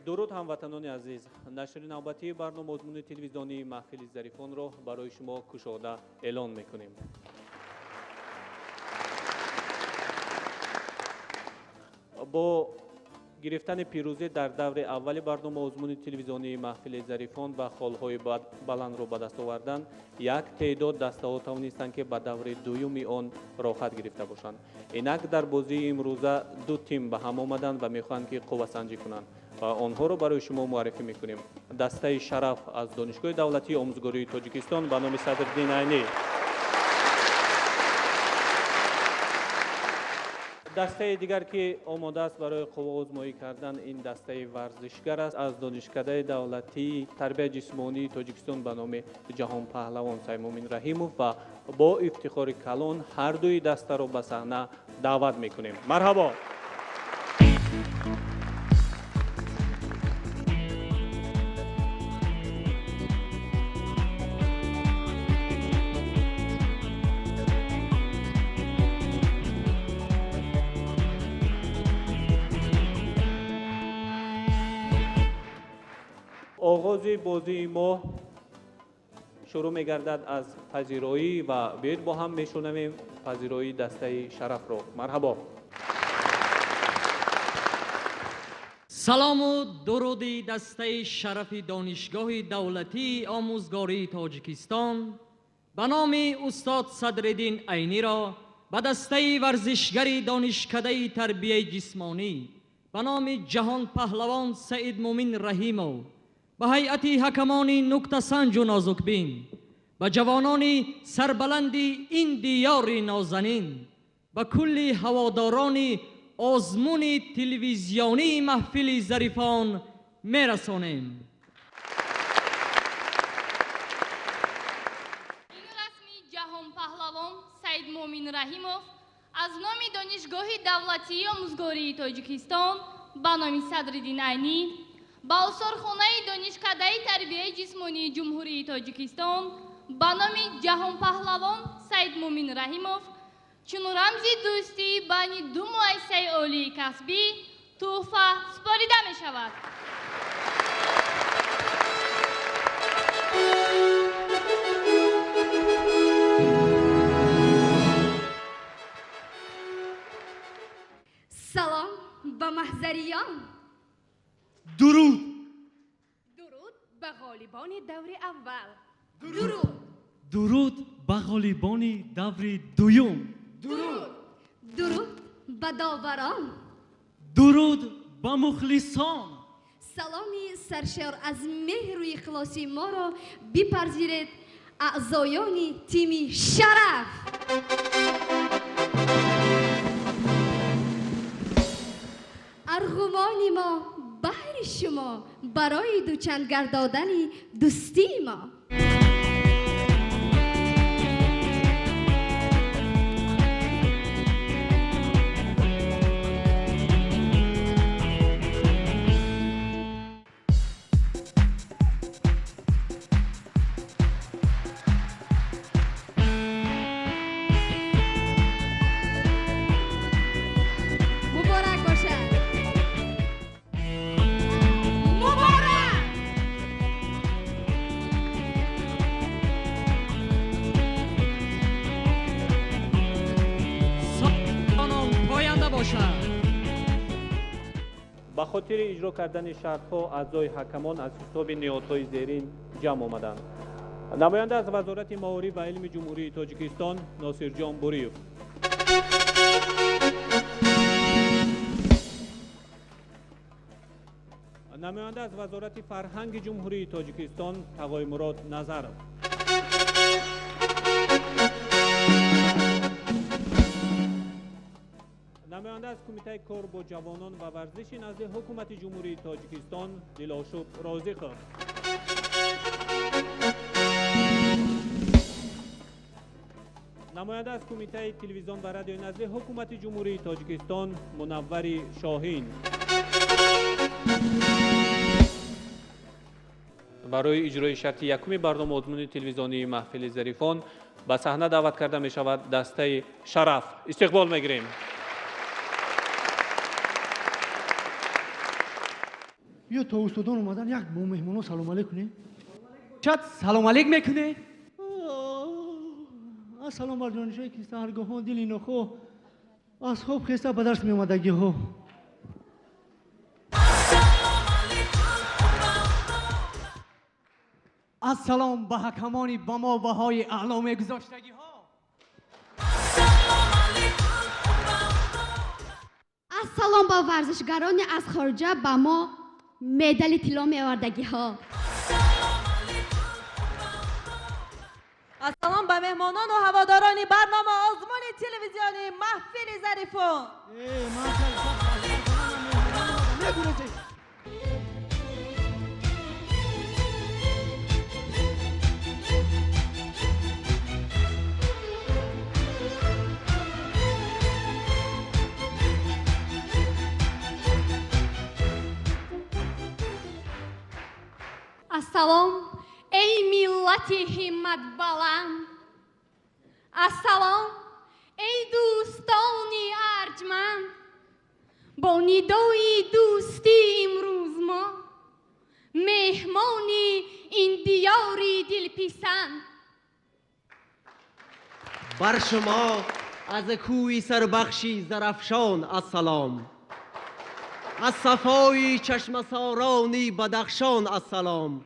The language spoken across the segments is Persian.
درود هموطنان عزیز، نشر نوبتی برنامه مضمون تلویزیونی محفل ظریفان را برای شما گشوده اعلان میکنیم. با گرفتن پیروزی در دور اول برنامه مضمون تلویزیونی محفل ظریفان و خالهای بلند را به دست آوردن، یک تعداد دسته‌ها توانستند که به دور دومی آن راحت گرفته باشند. اینک در بازی امروزه دو تیم به هم آمدند و میخواهند که قوه سنجی کنند و آنها را برای شما معرفی میکنیم. دسته شرف از دانشگاه دولتی آموزگاری تاجیکستان به نام صدرالدین عینی. دسته دیگر که آماده است برای قوه آزمایی کردن، این دسته ورزشگر است از دانشکده دولتی تربیت جسمانی تاجیکستان به نام جهان پهلوان سید مومن رحیموف و با افتخار کلان هر دوی دسته را به صحنه دعوت میکنیم. مرحبا. آغاز بازی ما شروع می‌گردد از پذیرایی و بیایید با هم میشنویم پذیرایی دسته شرف را. مرحبا. سلام و درودی دسته شرف دانشگاه دولتی آموزگاری تاجیکستان به نام استاد صدرالدین عینی را به دسته ورزشگری دانشکده تربیت جسمانی به نام جهان پهلوان سید مومن رحیموف، به هیئت حکمان نکته سنج و نازکبین، به جوانان سربلند این دیار نازنین، به کل هواداران آزمون تلویزیونی محفل ظریفان میرسانیم. این رسمی جهان پهلوان سید مومن رحیموف از نام دانشگاه دولتی آموزگاری تاجیکستان به نام صدرالدین عینی با آثارخانه دانشکده تربیت جسمانی جمهوری تاجیکستان به نام جهان پهلوان سید مومن رحیموف چون رمز دوستی بین دو مؤسسه عالی کسبی تحفه سپاریده می شود. سلام به محضریان. درود. درود به غالبان دور اول. درود به غالبان دور دوم. درود به داوران. درود به مخلصان. سلامی سرشار از مهر و اخلاصی ما را بپذیرید اعضایان تیم شرف. ارغمان ما بهر شما برای دوچند گرداندن دوستی ما. به خاطر اجرا کردن شرط‌ها اعضای حکمان از حساب نهادهای زیرین جمع آمدند. نماینده از وزارت معارف و علم جمهوری تاجیکستان ناصر جان بوریوف، نماینده از وزارت فرهنگ جمهوری تاجیکستان تقای مراد نظرов، نماینده از کمیته کار با جوانان و ورزش نزد حکومت جمهوری تاجیکستان دلاشوب رازقov، نماینده از کمیته تلویزیون و رادیو نزد حکومت جمهوری تاجیکستان منور شاهین. برای اجرای شرط یکم برنامه مضمون تلویزیونی محفل ظریفان به صحنه دعوت کرده می شود دسته شرف. استقبال می‌گیریم. یا تا استادان اومدن یک با مهمونا سلام علیک کنی. شاید سلام علیک میکنه. سلام بر جانشوی که سهرگاه ها دلی نخو از خوب خیسته به درس می آمدگی ها. السلام به حکمانی به ما بهای اعلام گذاشتگی ها. السلام با ورزشگران از خارجه به ما مدال طلا می‌آوردگی ها. السلام به مهمانان و هواداران برنامه آزمون تلویزیونی محفل ظریفون. السلام ای ملت همت بلند، السلام ای دوستان ارجمند، با ندای دوستی امروز ما مهمان این دیار دلپسند. بر شما از کوی سربخشی زرفشان السلام، از صفای چشم سارانی بدخشان السلام،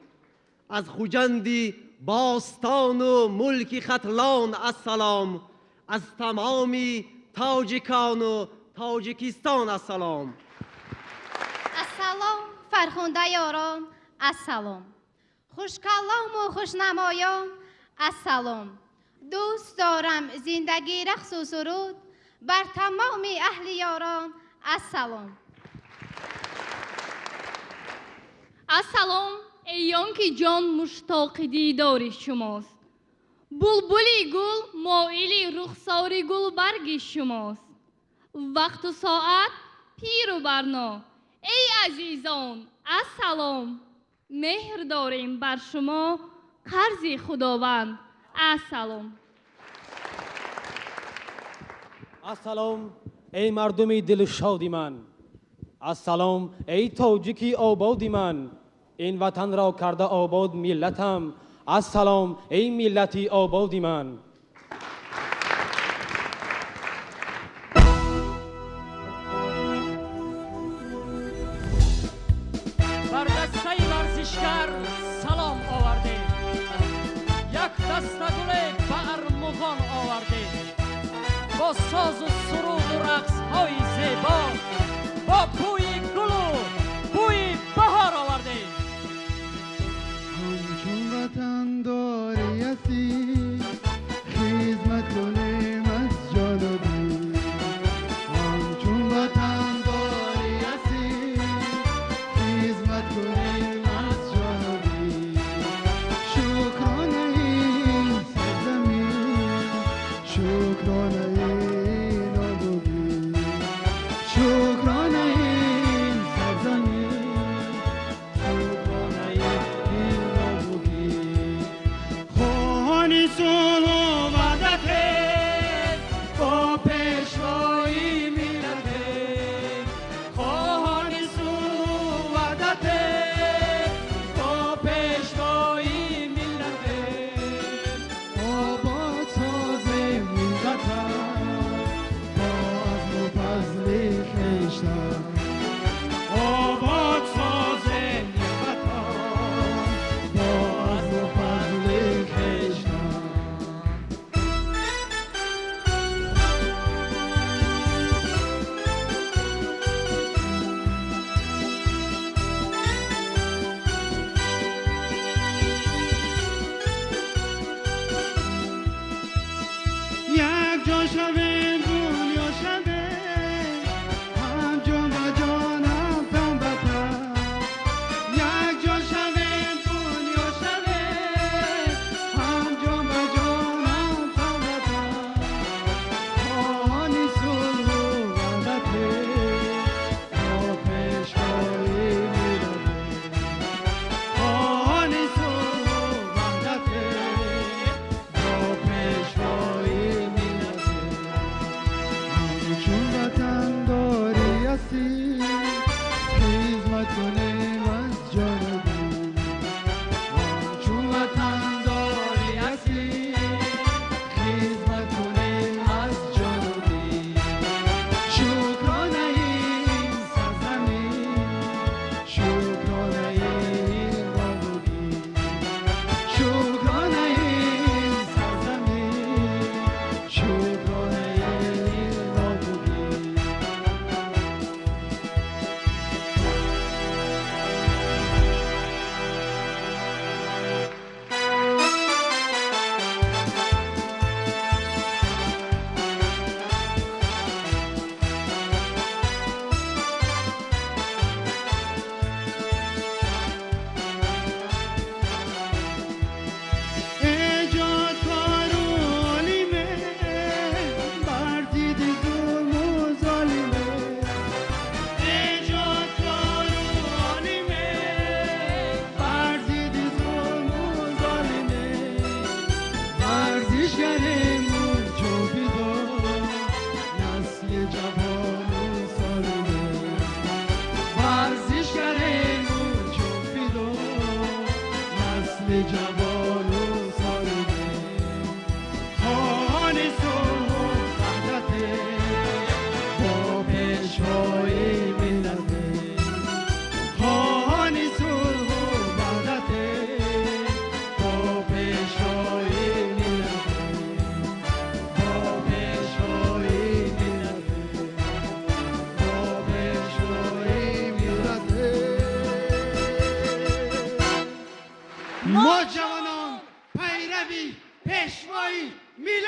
از خوجندی باستان و ملک ختلان السلام، از تمامی تاجکان و تاجیکستان السلام. السلام فرخنده یاران السلام، خوشکلام و خوشنمایان السلام. دوست دارم زندگی رقص و سرود بر تمام اهل یاران السلام. السلام ایان که جان مشتاق دیدار شماست، بلبلی گل مایل رخسار گل برگ شماست. وقت و ساعت پیر و برنا ای عزیزان السلام، مهر داریم بر شما قرض خداوند السلام. السلام ای مردم دل شادی من، السلام ای تاجیکی آبادی من، این وطن را کرده آباد ملتم، السلام ای ملتی آبادی من. بر دسته ورزشگر سلام آورده، یک دسته گل به ارمغان آورده، با ساز و سرود و رقص های زیبا، با بوی گل و بوی بهار آورده. همچون وطن داری اسیر خدمت کنیم از جانبی، همچون وطن داری اسیر خدمت کنیم از جانبی. شکرانه این سرزمین، شکرانه این آبادی، شکرانه این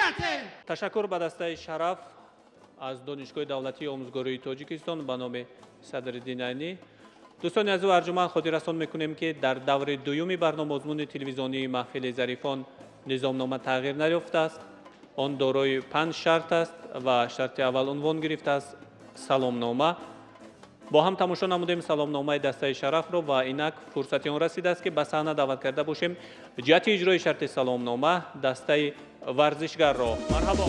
غیرته. تشکر به دسته شرف از دانشگاه دولتی آموزگاری تاجیکستان به نام صدرالدین عینی. دوستان از ارجمند خاطررسان میکنیم که در دور دوم برنامه آزمون تلویزیونی محفل ظریفان نظامنامه تغییر نیافته است. آن دارای 5 شرط است و شرط اول عنوان گرفته است سلامنامه. با هم تماشا نمودیم سلامنامه دسته شرف رو و اینک فرصتی آن رسیده است که به صحنه دعوت کرده باشیم جهت اجرای شرط سلامنامه دسته ورزشگر را. مرحبا.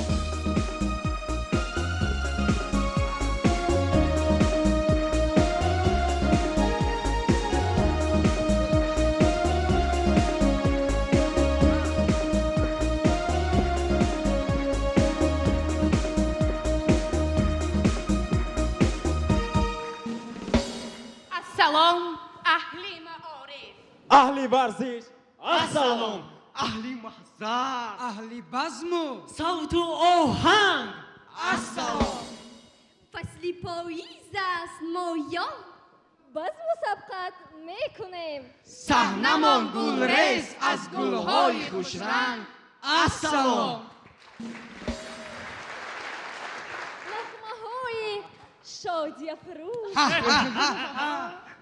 السلام اهلی معارف، اهلی ورزش، السلام. اهلی محضر، اهلی بزمو، صوت و آهنگ. السلام. فصلی پاییز است مایا باز مسابقت میکنیم. صحنمان گلریز از گلهای خوشرنگ. السلام. نغمه های شادی افروز،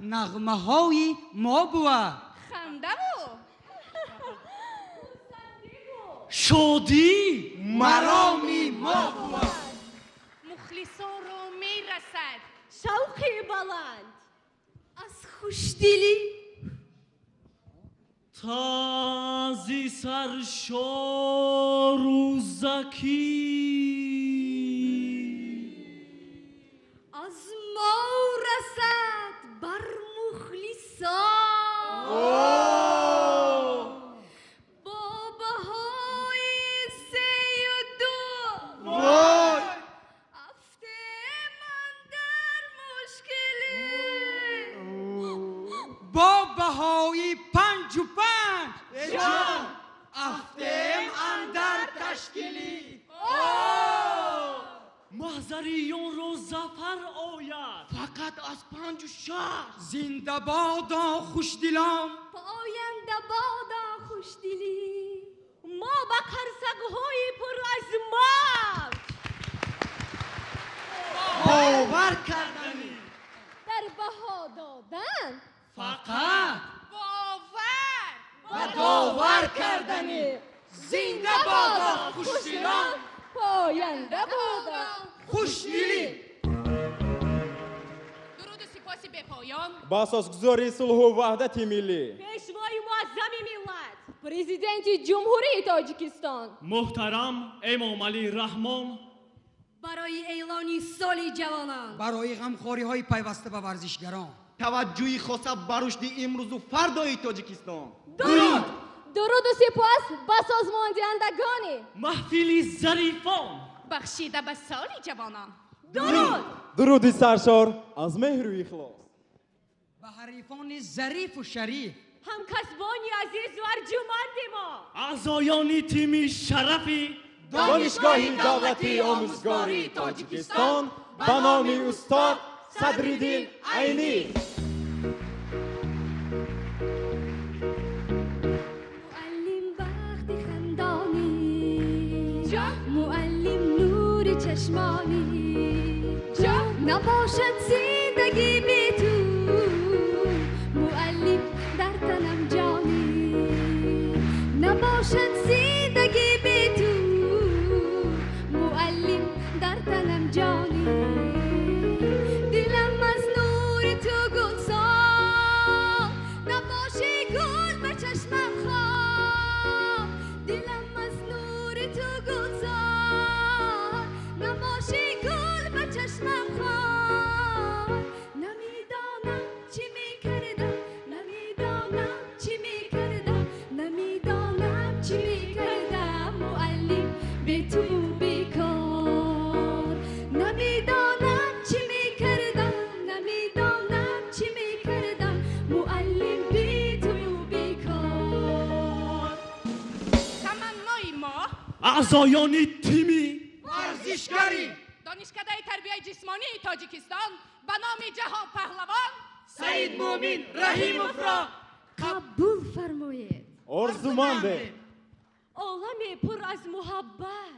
نغمه های ما بوا، خنده و شادی مرامی ما بوا. مخلصان رو میرسد شوقی بلند از خوشدلی، تازی سرشار و زکی از ما رسد بر مخلصان با بهای 32 هفته من در مشکلی با بهای 55 جان افتیم اندر تشکیلی. محضریون رو زفر آید فقط از 56 زنده بادا خوشدلان. پاینده بادا خوشدلی ما با قرصگهای پر از موج باور کردنی در بها دادن فقط باور و داور کردنی. زنده بادا خوشدلان، پاینده بادا خوشدلی. درود و سپاسی به پایان با اساسگذاری صلح و وحدت ملی پیشوای معظم ملت پرزیدنت جمهوری تاجیکستان محترم امام علی رحمان برای اعلان سال جوانان برای غمخواری های پیوسته به ورزشگران توجهی خاص بر رشد امروز و فردای تاجیکستان. درود درود و سپاس به سازماندهندگان محفل ظریفان بخشیده به سال جوانان. درود درودی سرشار از مهر و اخلاص به حریفان ظریف و شریف، همکسبانی عزیز و ارجمند ما، اعضایان تیم شرفی دانشگاه دولتی آموزگاری تاجیکستان به نام استاد صدرالدین عینی. معلم وقت خندانی معلم نور چشمانی نباشد زندگی بی تو معلم در تنم جانی نباشد زندگی بی تو معلم در تنم جانی دلم از نور تو گلزار نباشی گل به چشمم خواه دلم از نور تو گلزار نباشی گل به چشمم خواه نمیدانم چی میکردم نمیدانم چی میکردم نمیدانم چی میکردم معلم به تو بیکار نمیدانم چی میکردم نمیدانم چی میکردم معلم بی تو بیکار تمنای ما اعضایان تیمی ورزشگری دانشکده تربیت جسمانی تاجیکستان به نام جهان پهلوان سید مومین رحیموف را قبول فرمایید آرزومنده عالم پر از محبت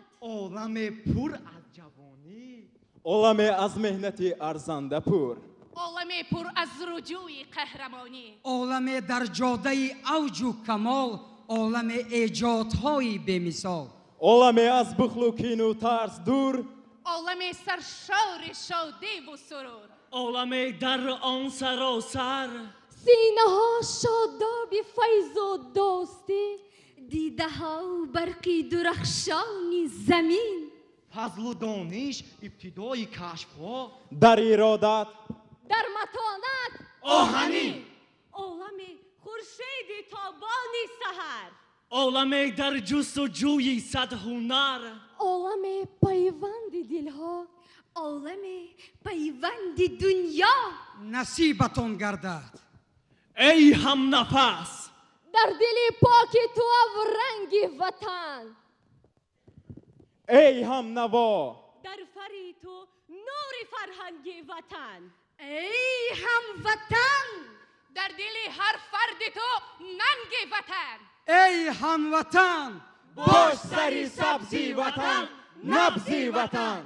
عالم پر از جوانی، عالم از مهنت ارزنده پور، عالم پر از رجوع قهرمانی، عالم در جاده اوج و کمال، عالم ایجادهای بمیثال، عالم از بخل و کین و ترس دور، عالم سرشار شادی و سرور، عالم در آن سراسر، سینه ها شاداب فیض و دوستی، دیده ها برقی درخشان زمین، فضل و دانش ابتدای کشف ها، در ارادت، در متانت آهنی، عالم خورشید تابان سحر، عالم در جستجوی صد هنر، عالم پیوند دلها، عالم پیوند دنیا، نصیبتون گردد ای هم نفس در دل پاک تو و رنگ وطن، ای هم نوا در فری تو نور فرهنگ وطن، ای هم وطن در دل هر فرد تو ننگ وطن، ای هموطن باش سری سبزی وطن، نبزی وطن.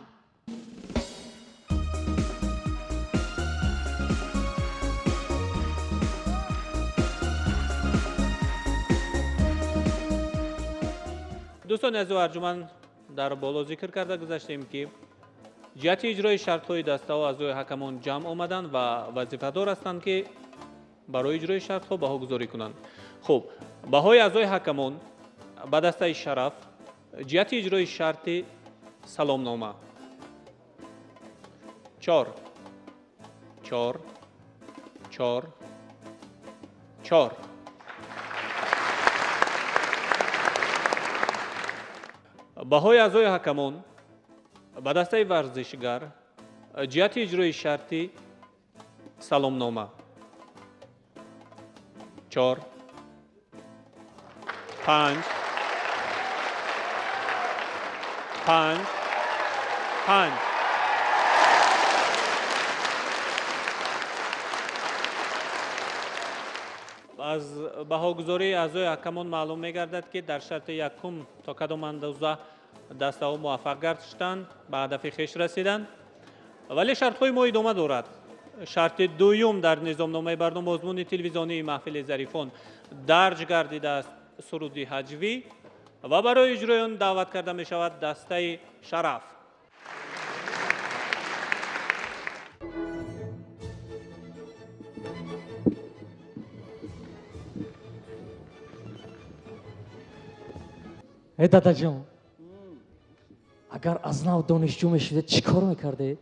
دوستان از ارجمند در بالا ذکر کرده گذاشتیم که جهت اجرای شرط‌های دسته ها از حکمان جمع آمدند و وظیفه‌دار هستند که برای اجرای شرط‌ها بهاگذاری کنند. خب بهای اعضای حکمان به دسته شرف جهت اجرای شرط سلامنامه 4 4 4 4. بهای اعضای حکمان به دسته ورزشگر جهت اجرای شرطی سلامنامه 4 5 5 5. از بهاگذاری اعضای حکمان معلوم می‌گردد که در شرط یکم تا کدام اندازه دسته ها موفق گشتند به هدف خویش رسیدند، ولی شرط های ما ادامه دارد. شرط دوم در نظامنامه برنامه آزمون تلویزیونی محفل ظریفان درج گردیده است سرود هجوی و برای اجرای آن دعوت کرده می شود دسته شرف. ای دادا جان، اگر از نو دانشجو میشده چی کار میکرده؟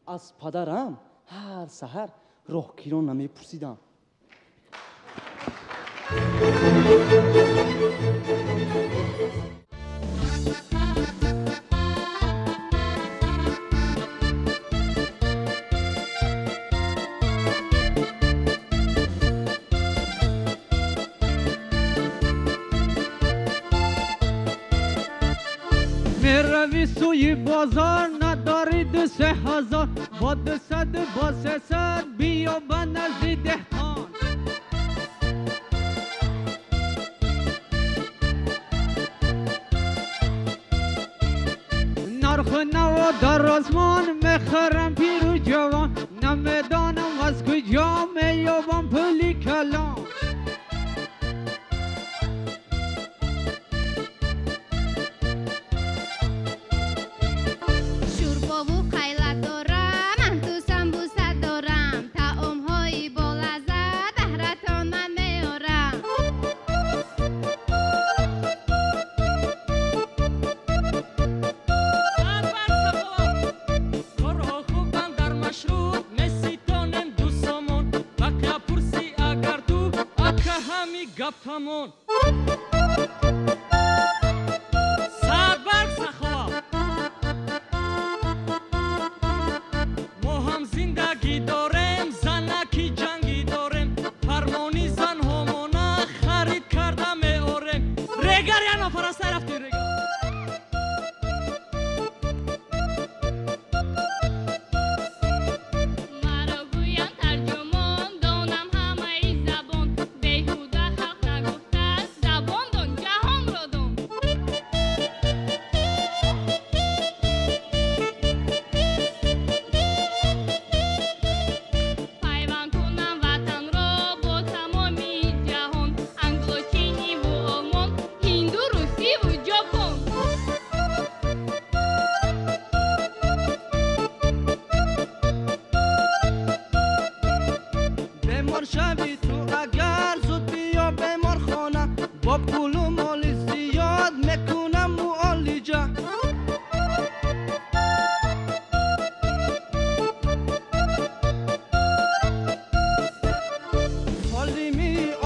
از پدرم هر سحر راهگیران نمیپرسیدم. میروی سوی بازار نداری 2,000 با 200 با 300 بیا به نزد دهقان. نرخ نوا در آسمان میخرم پیر و جوان، نمیدانم از کجا میابم پولی کلان. گفتمون سربرگ سخوا ما هم زندگی داریم، زنکی جنگی داریم، فرمانی زن همونه خرید کرده میاریم. ریگر یا نفرسته رفتی ریگر مرا گویند ترجمان دانم همه ای زبان، بیهوده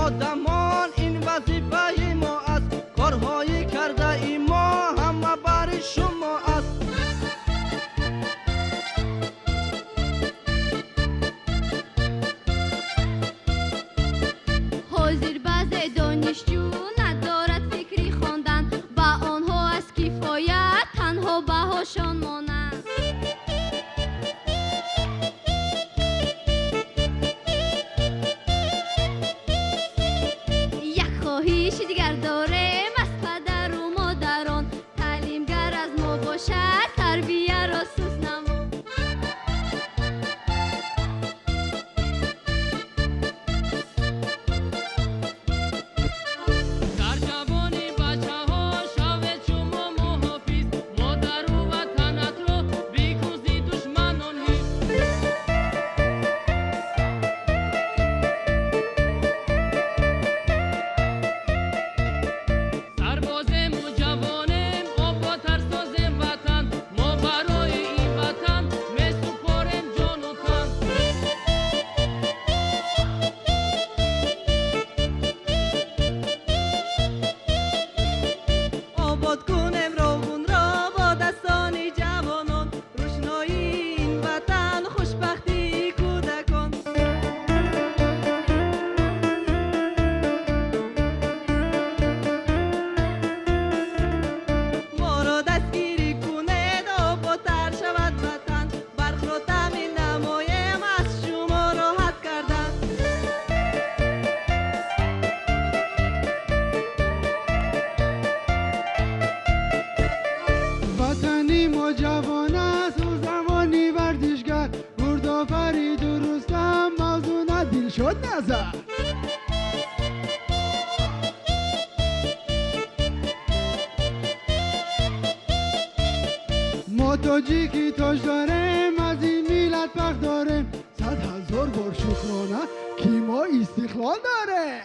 آدمان این وظیفه ما است کارهایی کرده ای ما همه بر شما است حاضر بعض دانشجو ندارد فکری خواندن با آنها از کفایت تنها بهاشان مانند یک خواهش دیگر داریم از پدر و مادران تعلیمگر از ما باشد تربیه را سوس نمود در جوانی بچه ها شوید شما محافظ مادر و وطنت را بیکوزی دشمنان هیچ سربازم و جوانم آبا ترسازم وطن ما برای این وطن می سپاریم جان و تن آباد کنیم راغون را با دستان جوانان روشنایی این وطن خوشبختی کودکان ما را دستگیری کنید آبادتر شود وطن برق را تامین نمایم از شما راحت کردن وطنی ما جوان است و زمانی ورزشگر گردآفرید و رستم موضوع دل شد نظر ما تاجیکی تاج داریم از این میلت پخ داریم 100,000 بار شکرانه که ما استقلال داره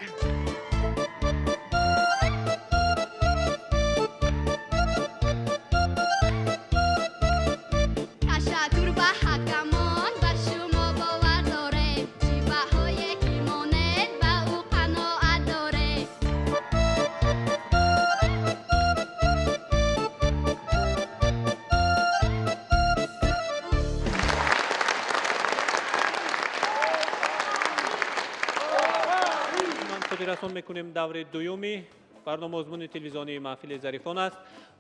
تشکر به حکمان بر شما باور داریم جیبه‌های ایمانت به او قناعت داریم من خود رسان میکنیم دور دومی برنامه آزمون تلویزیونی محفل ظریفان است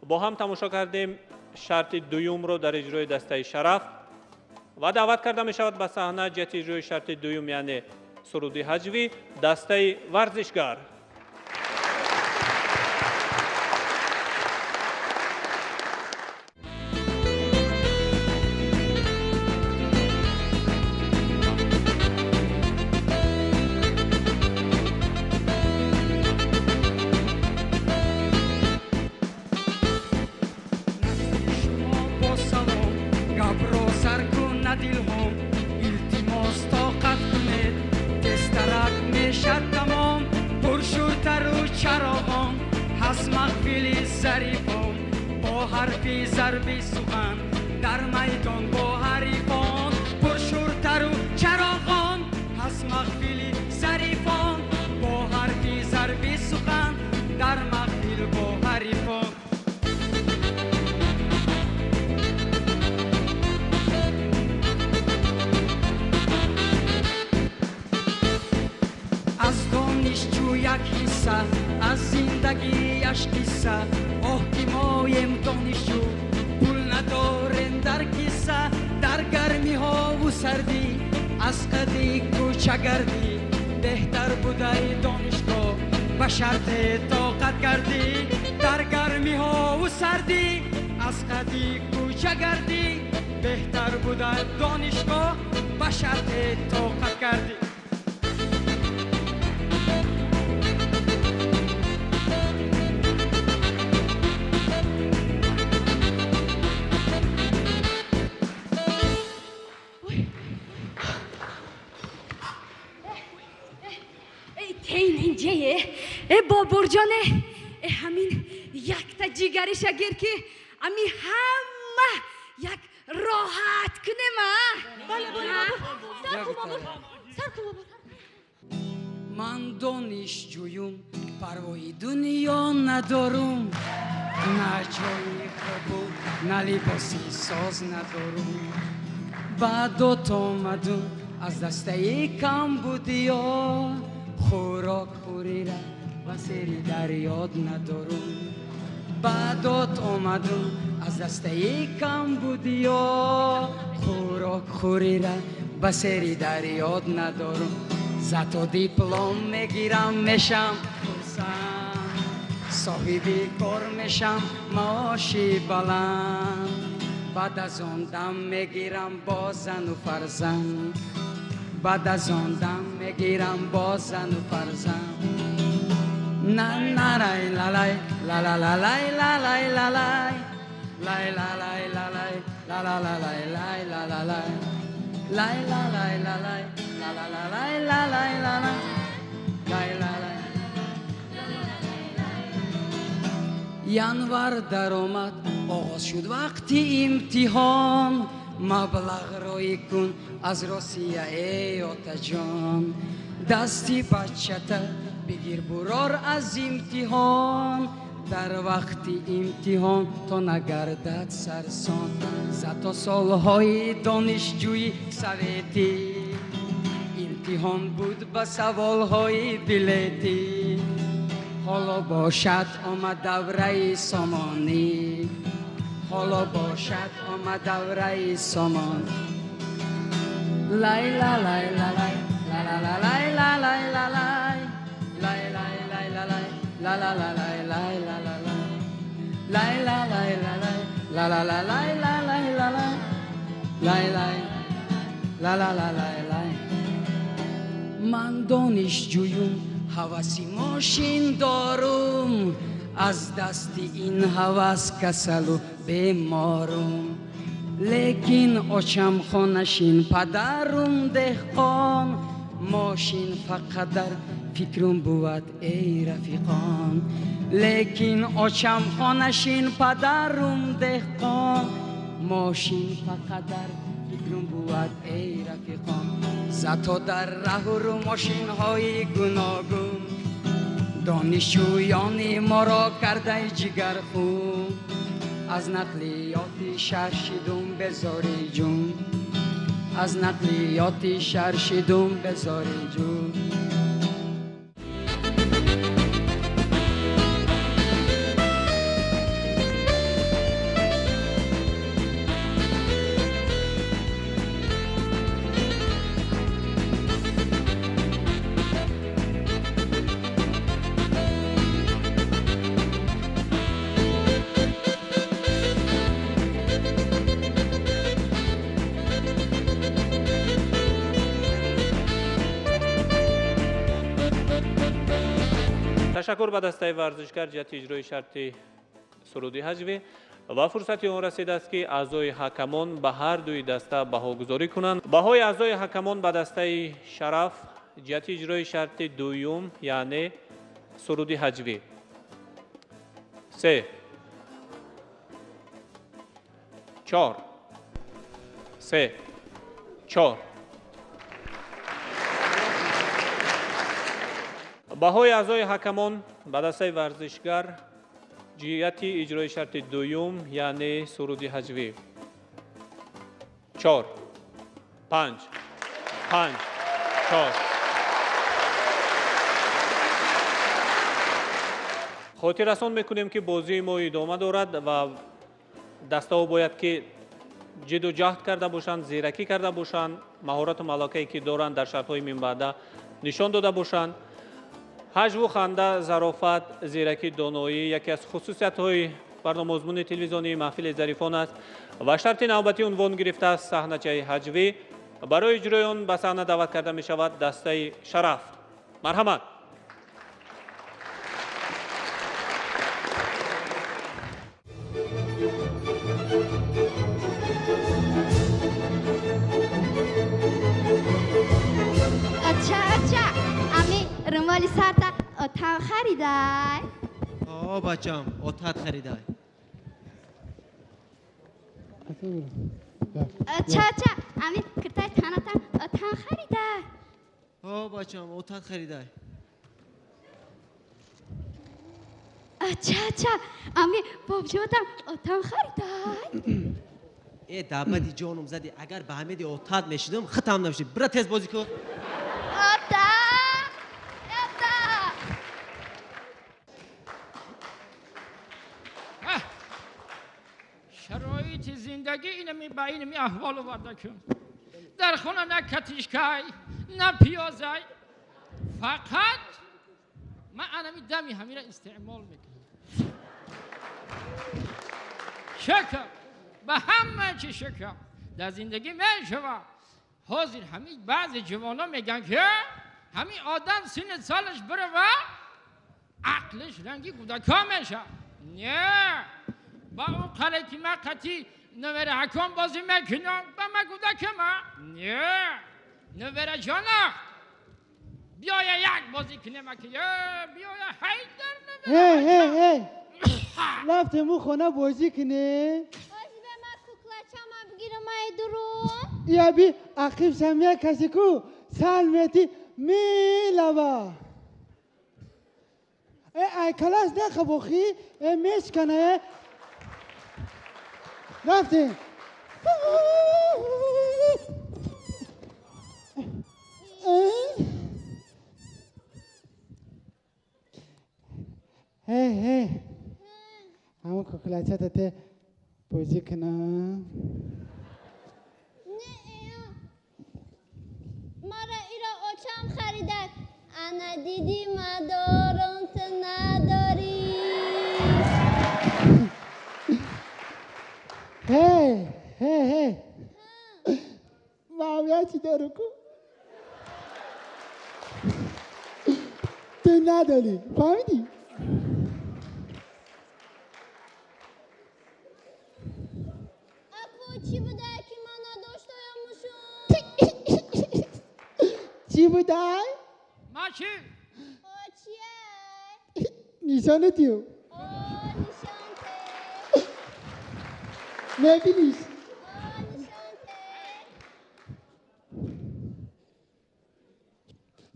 با هم تماشا کردیم شرط دوم رو در اجرای دسته شرف و دعوت کرده می شود به صحنه جهت اجرای شرط دوم یعنی سرود هجوی دسته ورزشگر با سلام گبرو سر کن ندیلهم التماس طاقت کنید دسترک میشد تمام پرشورتر و چراغان هست محفل ظریفان با حرفی ضربی سخن در میدان با حریفان پرشورتر و چراغان هست محفل ظریفان با حرفی ضربی سخن در محفل با حریفان از دانشجو یک حصه از زندگیش قصه آه که مایم دانشجو پول نداریم در کیسه در گرمی ها و سردی از قدی کوچگردی بهتر بوده دانشگاه به شرط طاقت گردی در گرمی ها و سردی از قدی کوچگردی بهتر بوده دانشگاه به شرط طاقت گردی این اینجایه ای بابور جانه ای همین یک تا جیگری شگیر که امی همه یک راحت کنه ما بله بله بابور سر کو بابور سر کو بابور من دانشجویم پروای دنیا ندارم نه جای خوب نه لباسی ساز ندارم بعد آمدم از دسته کم بودی ها خوراک خوری را و سری در یاد ندارم بعد آمدم از دسته کم بودی ها خوراک خوری را و سری در یاد ندارم زتو دیپلم میگیرم میشم خرسند صاحبی کار میشم معاشی بلند بعد از آن دم میگیرم با زن و فرزند بعد از آن دم میگیرم با زن و فرزند نه نه لای لای لا لا لا لای لای لا لای لای لای لا لای لا لا لا لای لای لا لا لای لای لای لا لای لا لا لا لای لا لای لا لای لای январ даромад оғоз шуд вақти имтиҳон маблағроӣ кун аз росия эй отаҷон дасти баччата бигир бурор аз имтиҳон дар вақти имтиҳон то нагардад сарсон зато солҳои донишҷӯи советӣ имтиҳон буд ба саволҳои билетӣ حالا باشد آمد دوره سامانی حالا باشد آمد دوره سامان لای لای لای لای لای لای لای لای لای لای لای لای لا لا لا لا لا لا لا لا لا لا لا لا لا لا لا لا لا لا لا من دانشجویم ҳаваси мошин дорум аз дасти ин ҳавас касалу беморум лекин очам хонашин падарум деҳқон мошин фақат дар фикрум буд эй рафиқон лекин очам хонашин падарум деҳқон мошин фақат дар фикрум буд эй рафиқон зато дар раҳуру мошинҳои гуногун донишҷӯёни моро кардаи ҷигархун аз нақлиёти шаршидум безори ҷун аз нақлиёти шаршидум безори ҷун تشکر به دسته ورزشکار جهت اجرای شرط سرودی هجوی و فرصتی آن رسیده است که اعضای حکمان به هر دوی دسته بهاگذاری کنند. بهای اعضای حکمان به دسته شرف جهت اجرای شرط دویم یعنی سرودی هجوی 3 4 3 4 بهای اعضای حکمان به دسته ورزشگر جهت اجرای شرط دویم یعنی سرودی هجوی 4 5 5 4 خاطر رسان میکنیم که بازی ما ادامه دارد و دسته ها باید که جد و جهد کرده باشند زیرکی کرده باشند مهارت و ملاکه‌ای که دارند در شرط های من بعد نشان داده باشند هجو خنده ظرافت زیرکی دانایی یکی از خصوصیت های برنامه مضمون تلویزیونی محفل ظریفان است و شرط نوبتی عنوان گرفته است صحنه‌چه هجوی برای اجرای آن به صحنه دعوت کرده می شود دسته شرف. مرحمت. رمالی سرتا اتاق خریدای؟ آه بچم اتاق خریدای. اچھا امی کرتای تانتا اتاق خریدای؟ آه بچم اتاق خریدای. अच्छा امی باب جاتم اتاق خریدای ای دعوتی جانم زدی اگر به همه دی اتاق میشیدم ختم نمیشه برا تیز بازی کن شرایط زندگی اینمی با اینمی احوال ورده کن در خونه نه کتیشکای نه پیازای فقط من انمی دمی همین را استعمال میکنم شکر به همه چی شکر در زندگی میشوه حاضر همین بعض جوانا میگن که همین آدم سن سالش بره و عقلش رنگی کودکا میشه نه با اون قلتی مقتی نوره حکام بازی میکنم با من کودک ما نه نوره جانا بیایا یک بازی کنه مکی بیایا حیدر هی رفتم اون خونه بازی کنه بازی به من کوکلچم بگیرم ای درون یا بی عقیب سمیه کسی کو سلمتی میلوا ای کلاس نخه بخی میشکنه رفتیم هی همون کوکلچه تته بازی کنم مرا ایرا اوچم خریدد انا دیدی مدارم تو نداری هی مامیا چی دارو کو تو نداری فهمیدی اکو چی بوده که من نداشتایمشون چی بوده؟ ما چی؟ چیه؟ نیشانه دیو نبینیش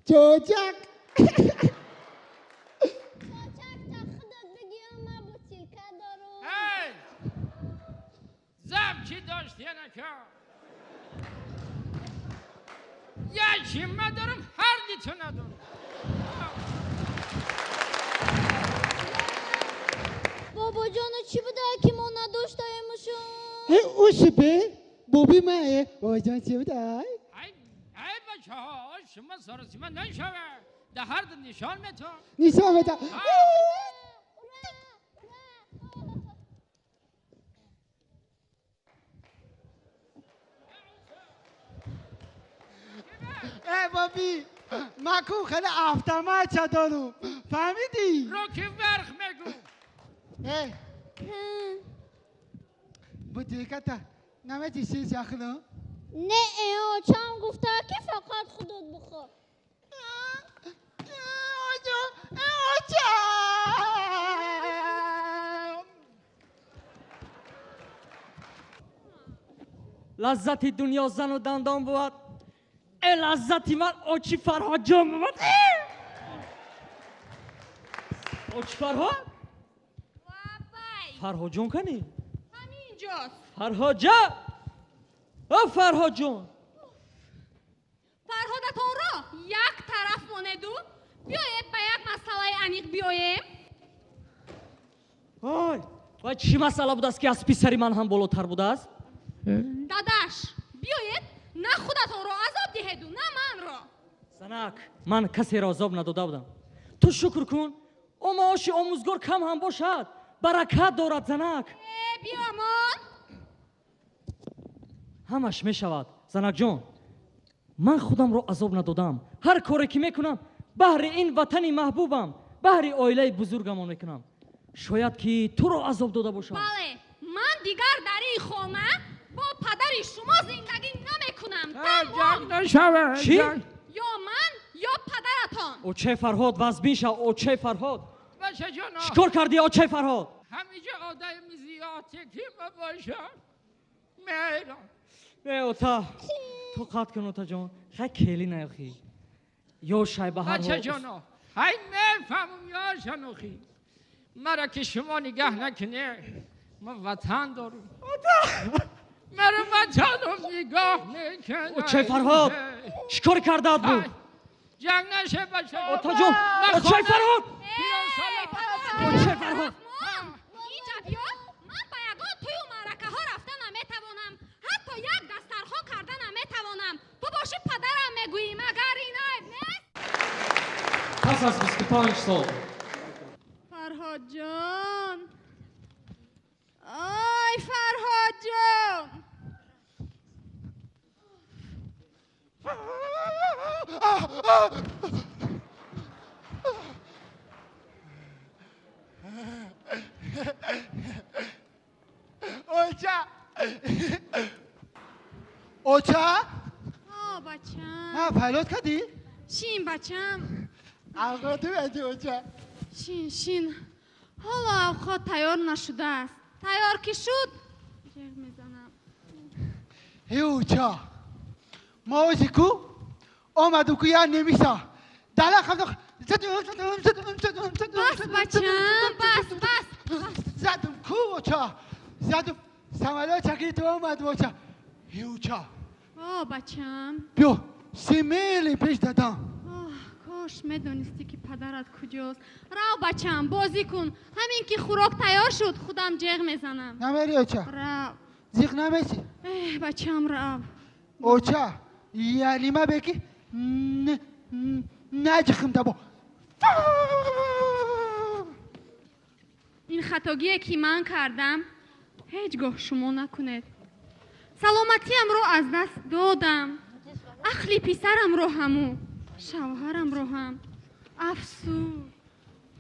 چوچک زب چی داشتی نکن یه چی من دارم هر دی تو ندارم بابا جانو چی بوده که ما نداشتایمشون اوش به بوبی ماه بابا جان چی بوده ای بچه ها شما سارسی من نشوه ده هر دو نشان میتون نشان میتون ای بابی مکو خیلی افتمه چه دارم فهمیدی؟ رو که ورخ میگو بودی کتا نمه چیزی شخلو؟ نه ایو چم گفته که فقط خودت بخور لذتی دنیا زن و دندان بود ای لذتی من آچی فرهاد جان بود آچی فرهاد؟ فرهاد جان کنی؟ همینجاست فرهاد جان او فرهاد جان فرهادتان را یک طرف ماندو بیایید به یک مسئله عمیق بیاییم آی و چی مسئله بود است که از پسری من هم بالاتر بود است؟ داداش بیایید نه خودتان را عذاب دهید و نه من را زنک من کسی را عذاب نداده بودم تو شکر کن او معاش آموزگار کم هم باشد برکت دارد زنک بیامان همش می شود زنک جان من خودم را عذاب ندادم هر کاری که میکنم بهر این وطن محبوبم بهر عائله بزرگم میکنم شاید که تو را عذاب داده باشم بله من دیگر در این خانه با پدر شما زندگی نمیکنم چی؟ یا من یا پدرتان او چه فرهاد وزبین شو او چه فرهاد باشه جانا شکر کردی او چه فرهاد همیشه آدم زیادی که باشم میرم به اوتا تو قد کن اوتا جان خیلی کلی نیخی یا شای به هر بچه جانا های میفهمم یا شنوخی مرا که شما نگاه نکنه ما وطن دارم مرا وطن رو نگاه میکنه اوچه فرهاد شکار کرده بود جنگ نشه بچه اوتا جون اوچه فرهاد اوچه فرهاد اینجا بیاد من با یگان توی معرکه ها رفتن نمیتوانم حتی یک دسترخوا کردن نمیتوانم تو باشی پدرم میگویی مگر این عیب نیست پس از 25 سال فرهاد جان آی فرهاد جان اوچه بچم پلوت کردی؟ شین بچم آقا تو بدی اوچه شین حالا اوقات تیار نشده است تیار که شد جغ میزنم هی اوچه ما اوچه کو آمدو که یا نمیسا دلا خمدو بس بچم بس زدم کو اوچه زدم سمالا چکی تو آمد اوچه هی اوچه بچم بیو 3 میلی پیش دادم کاش میدونستی که پدرت کجاست رو بچم بازی کن همین که خوراک تیار شد خودم جغ میزنم نمیری اوچه رو زیخ نمیسی بچم رو اوچه یعنی ما بگی نجخم دبا این خطاگیه که من کردم هیچگاه شما نکنید سلامتیم رو از دست دادم اخلی پسرم رو همو شوهرم رو هم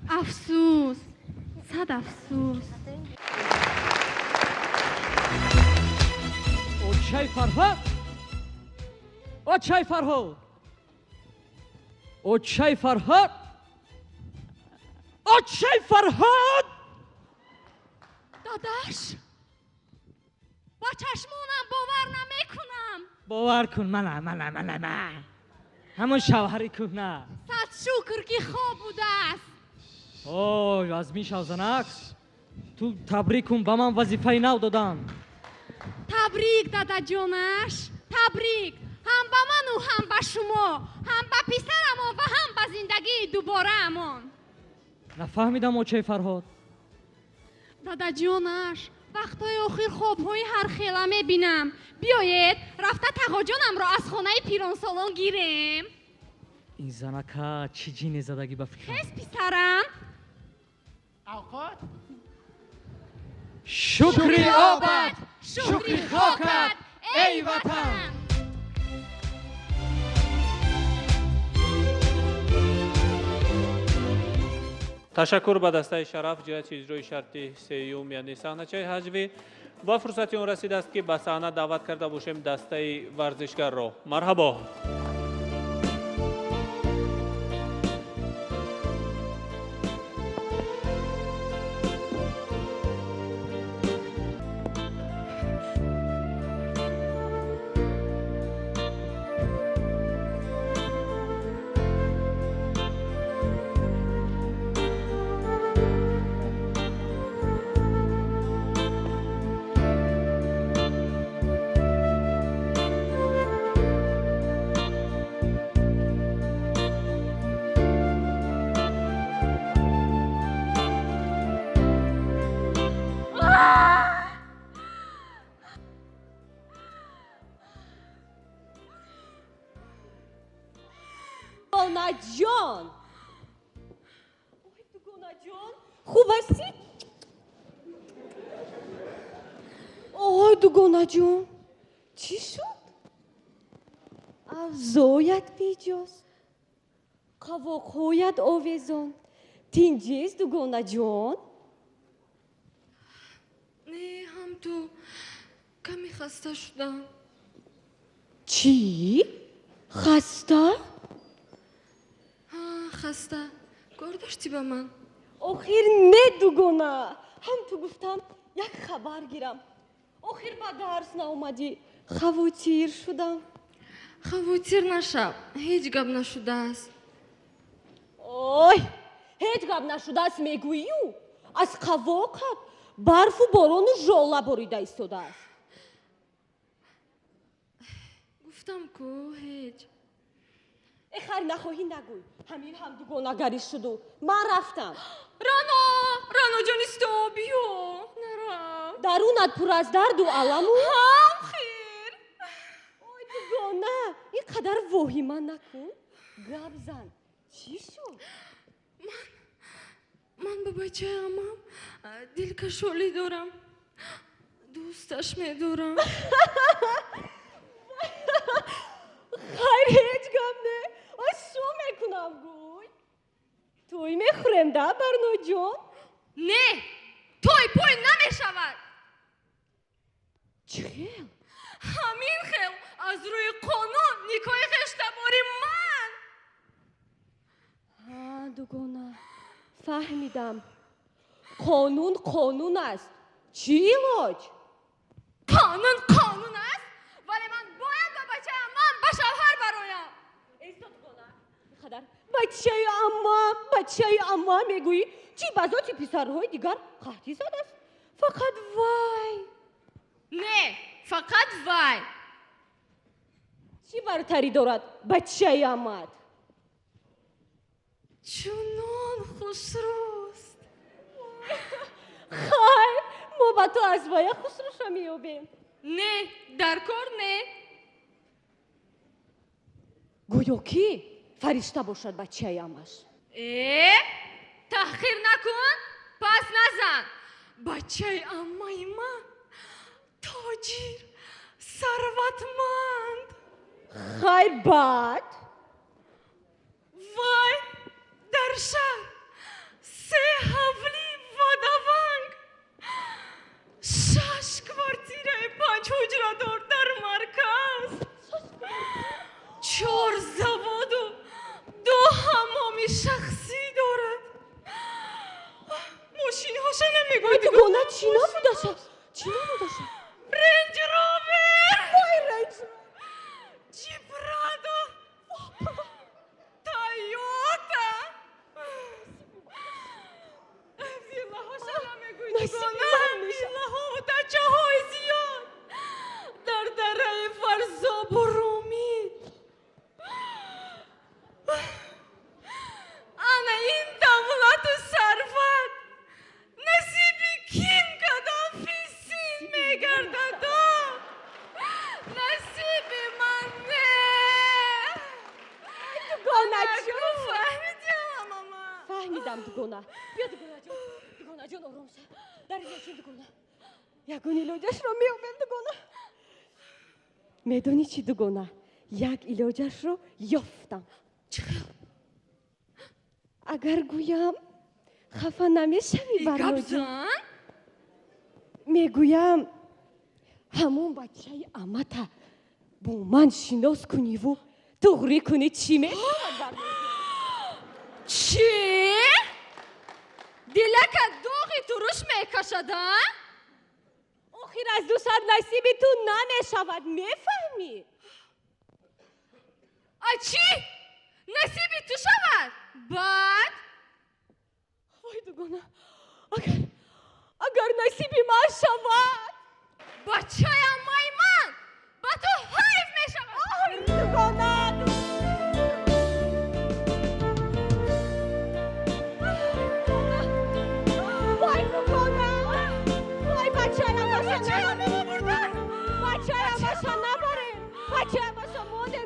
افسوس صد افسوس اوچه فرهاد اوچه فرهاد اوچه فرهاد اوچه فرهاد داداش با چشمونم باور نمیکنم باور کن من همون شوهری کهنه صد شکر که خواب بوده است اوی از می شوزنک تو تبریک کن به من وظیفه نو دادن تبریک دادا جونش تبریک هم به من و هم به شما هم به پسرم و هم به زندگی دوباره امان نفهمیدم اوچه فرهاد دادا جونش وقتای آخر خوابهای هر خیله میبینم بیایید رفته تقا جانم را از خانه پیران سالان گیریم این زنکه چی جینی زدگی به فکرم خیس پسرم اوقات شکری آبد شکری خاکت ای وطن تشکر به دسته شرف جهت اجرای شرط سیوم یعنی صحنه‌چه حجوی و فرصتی اون رسیده است که به صحنه دعوت کرده باشیم دسته ورزشگر را. مرحبا. دوگانه جان دوگانه جان خوب هستی؟ آهای دوگانه جان چی شد؟ افزایت بیجاست قواقهایت آویزان تینجیست دوگانه جان؟ نه هم تو کمی خسته شدم چی؟ خسته؟ خسته کار داشتی با من آخر نه دوگانه هم تو گفتم یک خبر گیرم آخر با درس ناومدی خواتیر شدم خواتیر نشب هیچ گپ نشده است اوی هیچ گپ نشده است میگویی аз қавоқат барфу борону жола борида истодааст. гуфтам ку ҳеҷ. خیر نخواهی نگوی همین هم دوگانه گریش شدو من رفتم رانا جان استا بیا نرم درونت پر از درد و علم هم خیر آی دوگانه این قدر واهیمه نکن گپ زن چی شد؟ من به بچه امم دلکشولی دارم دوستش میدارم خیر هیچ گم نه شو میکنم گوی توی میخورم ده برنو جان نه توی پوی نمیشود چه خیل؟ همین خیل از روی قانون نیکای خشتباری من ها دوگانه فهمیدم قانون است چی علاج؟ قانون است ولی من باید به بچه امم به شوهر برایم ایسا دوگانه خدر بچه اما میگویی چی بزاتی پسرهای دیگر قحطی زده است فقط وای نه فقط وای چی برتری دارد بچه امت چونان خسروست خیر ما با تو از وای خسروش میابیم نه در کار نه گویا کی فرشته باشد بچه امش تحقیر نکن پس نزن بچه امای من تاجر ثروتمند خیر بعد وای در شهر 3 حولی و دونگ 6 کوارتیره 5 حجره دار در مرکز 4 زواد و 2 حمام شخصی دارد ماشین هاشه نمیگوید دوگانه چی نبودشه؟ رنج روور وای رنج جیپ رادو تایوتا ویلا هاشه نمیگوید دوگانه ویلا ها و دچه های زیاد در دره فرزاب و رومید انا این دولت ثروت نصیبی کیم قدافیسی میگردد نصیب من نه دوگانه جان فهمیدم فهمیدم دوگانه بیا دوگانه جان آرام شد در اینجا چون دوگانه یگون ایلاجش رو میابیم دوگانه میدونی چی دوگانه یک ایلاجش رو یافتم اگر گویم خفه نمیشوی برنو جان میگویم همون بچه امتا با من شناس کنی و دغری کنی چی میشود برنو چی؟ دلک دوغی تو روش میکشدن؟ آخر از دوست نصیبی تو نمیشود میفهمی؟ چی؟ نصیبی تو شود؟ بعد؟ وای دوگانه اگر نصیبی من شود بچه امای من با تو حیف میشود دوگانه وای دوگانه وای بچه اماشا نبریم بچه اماشا ماده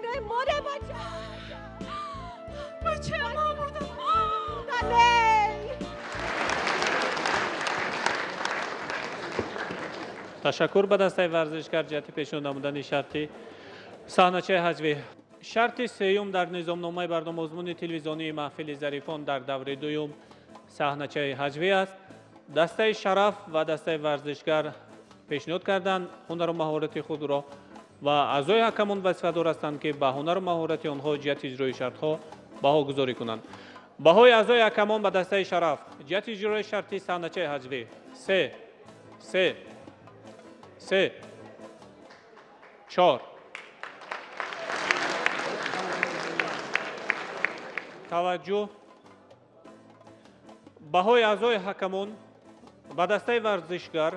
بچه اما بردم تشکر به دسته ورزشکار جهت پیشنهاد نمودن شرطی صحنه‌چه حجوی شرط سیوم در نظامنامه برنامه مضمون تلویزیونی محفل ظریفان در دوره دوم صحنه‌چه حجوی است. دسته شرف و دسته ورزشکار پیشنهاد کردند هنر و مهارت خود را و اعضای حکمان وظیفه‌دار هستند که به هنر و مهارت آنها جهت اجرای شرط‌ها بها گذاری کنند. بهای اعضای حکمان به دسته شرف جهت اجرای شرطی صحنه‌چه حجوی 3 4 توجه بهای اعضای حکمان ба дастаи варзишгар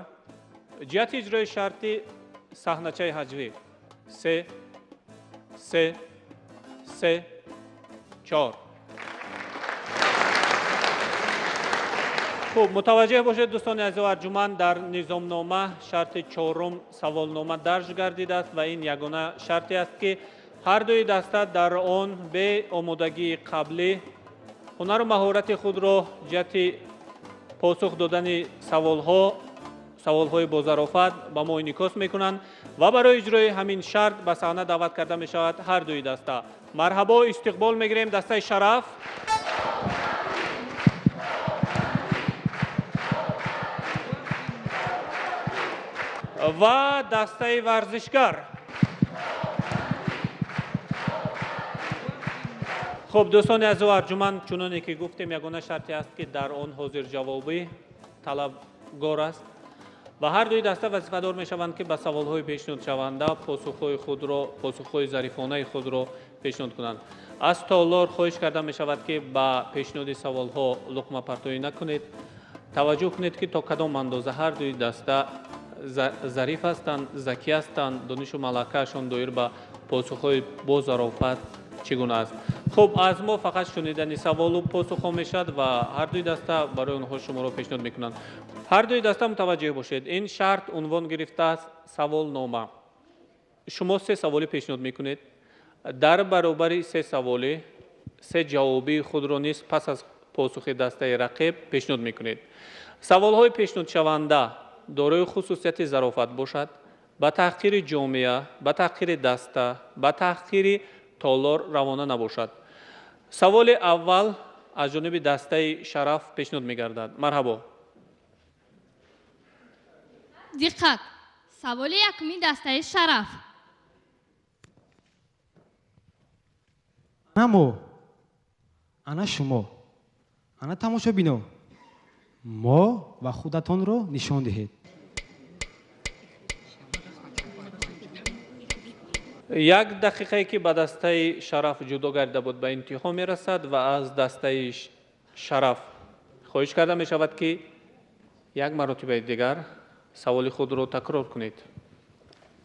ҷиҳати иҷрои шарти саҳначаи ҳаҷвӣ 3 3 3 4. хуб мутаваҷҷеҳ бошед дӯстони азизу арҷуманд, дар низомнома шарти чорум саволнома дарҷ гардидааст ва ин ягона шарте аст ки ҳар дуи даста дар он бе омодагии қаблӣ ҳунару маҳорати худро ҷиҳати посух додани саволҳои бозарофат ба мо инъикос мекунанд ва барои иҷрои ҳамин шарт ба саҳна даъват карда мешавад ҳар дуи даста. Марҳабо, истиқбол мегирем дастаи Шараф. ва дастаи варзишгар. хуб дӯстони азизу арҷуманд, чуноне ки гуфтем ягона шарте аст ки дар он ҳозирҷавобӣ талабгор аст ва ҳар дуи даста вазифадор мешаванд ки ба саволҳои пешниҳодшаванда посухҳои зарифонаи худро пешниҳод кунанд. аз толор хоҳиш карда мешавад ки ба пешниҳоди саволҳо луқмапартоӣ накунед. таваҷҷӯҳ кунед ки то кадом андоза ҳар дуи даста зариф ҳастанд, закӣ ҳастанд, донишу малакаашон доир ба посухҳои бозарофат чӣ гуна аст. хуб аз мо фақат шунидани саволу посухҳо мешавад ва ҳар дуи даста барои онҳо шуморо пешниҳод мекунанд. ҳар дуи даста мутаваҷҷеҳ бошед, ин шарт унвон гирифтааст саволнома. шумо се саволӣ пешниҳод мекунед. дар баробари се саволӣ се ҷавобии худро низ пас аз посухи дастаи рақиб пешниҳод мекунед. саволҳои пешниҳодшаванда дорои хусусияти зарофат бошад, ба таҳқири ҷомеа, ба таҳқири даста, ба таҳқири толор равона набошад. саволи аввал аз ҷониби дастаи Шараф пешниҳод мегардад. марҳабо. диққат, саволи якуми дастаи Шараф. ана мо, ана шумо, ана тамошобино, мо ва худатонро нишон диҳед. як дақиқае ки ба дастаи Шараф ҷудо гардида буд ба интиҳо мерасад ва аз дастаи Шараф хоҳиш карда мешавад ки як маротибаи дигар саволи худро такрор кунед.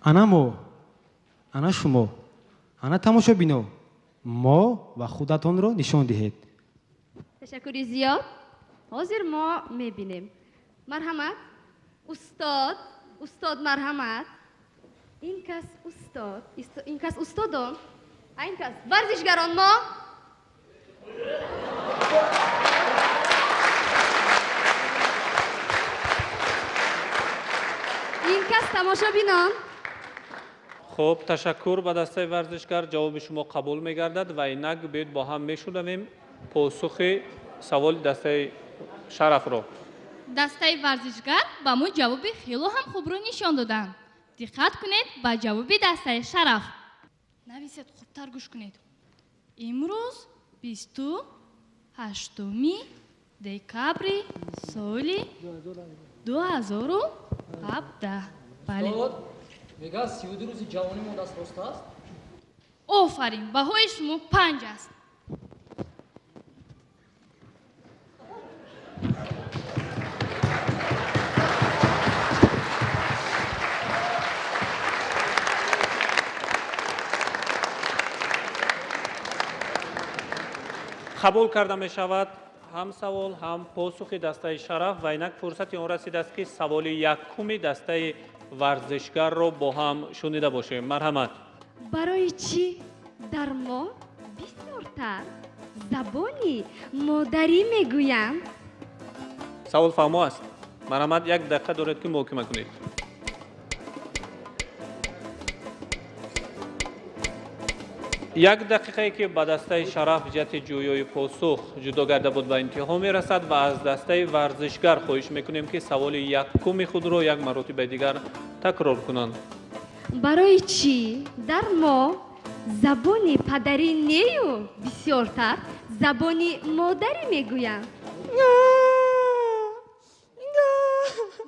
ана мо, ана шумо, ана тамошобино, мо ва худатонро нишон диҳед. ташаккури зиёд. ҳозир мо мебинем. марҳамат. устод марҳамат. ин кас устод, ин кас устодон, ин кас варзишгарон мо. ин кас тамошобинон. хуб ташаккур ба дастаи варзишгар, ҷавоби шумо қабул мегардад ва инак биёед бо ҳам мешунавем посухи саволи дастаи Шарафро. дастаи варзишгар ба мо ҷавоби хело ҳам хубро нишон доданд. диққат кунед ба ҷавоби дастаи Шараф. нависед, хубтар гӯш кунед. имрӯз 28 декабри соли 2017. бале. мегӯяд 32 рӯзи ҷавонӣ мондааст, рост аст? офарин, баҳои шумо 5 аст. қабул карда мешавад ҳам савол ҳам посухи дастаи Шараф ва инак фурсати он расидааст ки саволи якуми дастаи варзишгарро бо ҳам шунида бошем. марҳамат. барои чӣ дар мо бисёртар забони модарӣ мегӯянд? савол фаҳмо аст. марҳамат, як дақиқа доред ки муҳокима кунед. як дақиқае ки ба дастаи Шараф ҷиҳати ҷӯёи посух ҷудо гарда буд ба интиҳо мерасад ва аз дастаи варзишгар хоҳиш мекунем ки саволи якуми худро як маротибаи дигар такрор кунанд. барои чӣ дар мо забони падарӣ нею бисёртар забони модарӣ мегӯянд?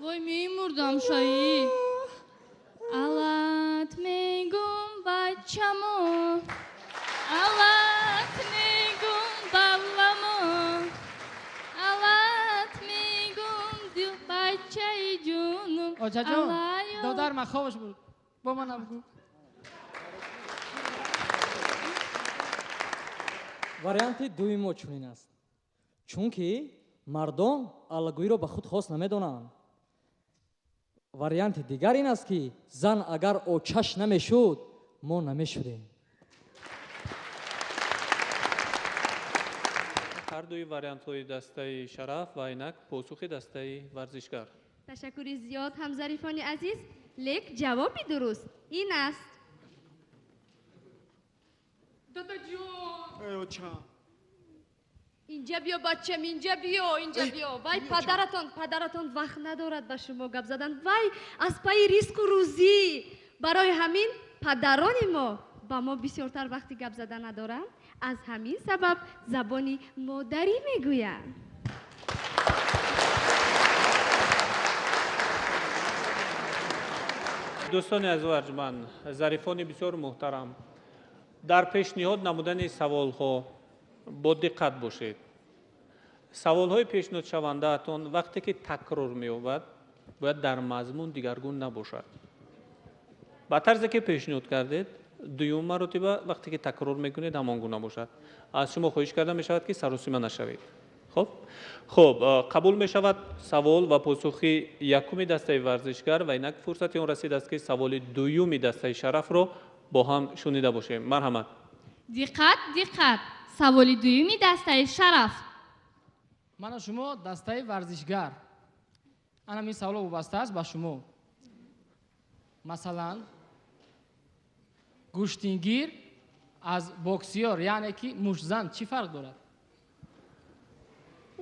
вой мемурдам шоӣ. алат мегум бачамо, алат мегум балламо, алат мегум آچا جان Алайо. دادر من خوابش بود با منم گو варианти дуюмо чунин аст чунки мардон аллагӯиро ба худ хос намедонанд варианти дигар ин аст ки зан агар очаш намешуд мо намешудем ҳар дуи вариантҳои дастаи шараф ва инак посухи дастаи варзишгар. ташаккури зиёд ҳамзарифони азиз лек ҷавоби дуруст ин аст داداجون инҷа биё бачам инҷа биё вай падаратон вақт надорад ба шумо гап задан вай аз пайи риску рӯзӣ барои ҳамин падарони мо ба мо бисёртар вақти гап задан надоранд аз ҳамин сабаб забони модарӣ мегӯянд дӯстони азизу арҷманд зарифони бисёр муҳтарам дар пешниҳод намудани саволҳо бо диққат бошед саволҳои пешниҳодшавандаатон вақте ки такрор меёбад бояд дар мазмун дигаргун набошад ба тарзе ки пешниҳод кардед дуюм маротиба вақте ки такрор мекунед ҳамон гуна бошад аз шумо хоҳиш карда мешавад ки саросима нашавед хуб қабул мешавад савол ва посухи якуми дастаи варзишгар ва инак фурсати он расидааст ки саволи дуюми дастаи шарафро бо ҳам шунида бошем марҳамат диққат саволи дуюми дастаи шараф мана шумо дастаи варзишгар ана мин саволо вобаста аст ба шумо масалан гӯштингир аз боксиёр яъне ки муштзан чӣ фарқ дорад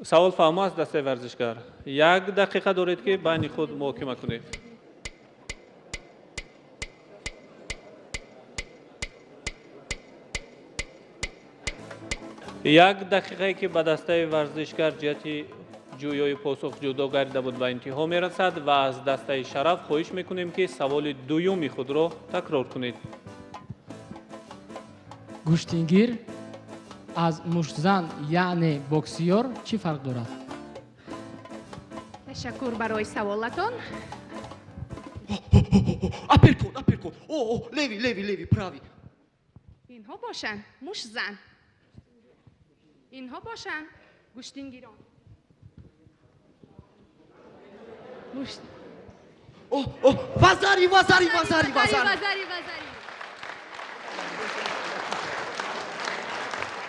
савол фаҳмо аст дастаи варзишгар 1 дақиқа доред ки байни худ муҳокима кунед як дақиқае ки ба дастаи варзишгар ҷиҳати ҷӯёи посух ҷудо гардида буд ба интиҳо мерасад ва аз дастаи шараф хоҳиш мекунем ки саволи дуюми худро такрор кунед гӯштингир аз муштзан яъне боксиёр чӣ фарқ дорад ташаккур барои саволатон апперкот леви прави инҳо бошанд муштзан инҳо бошанд гӯштингирон вазари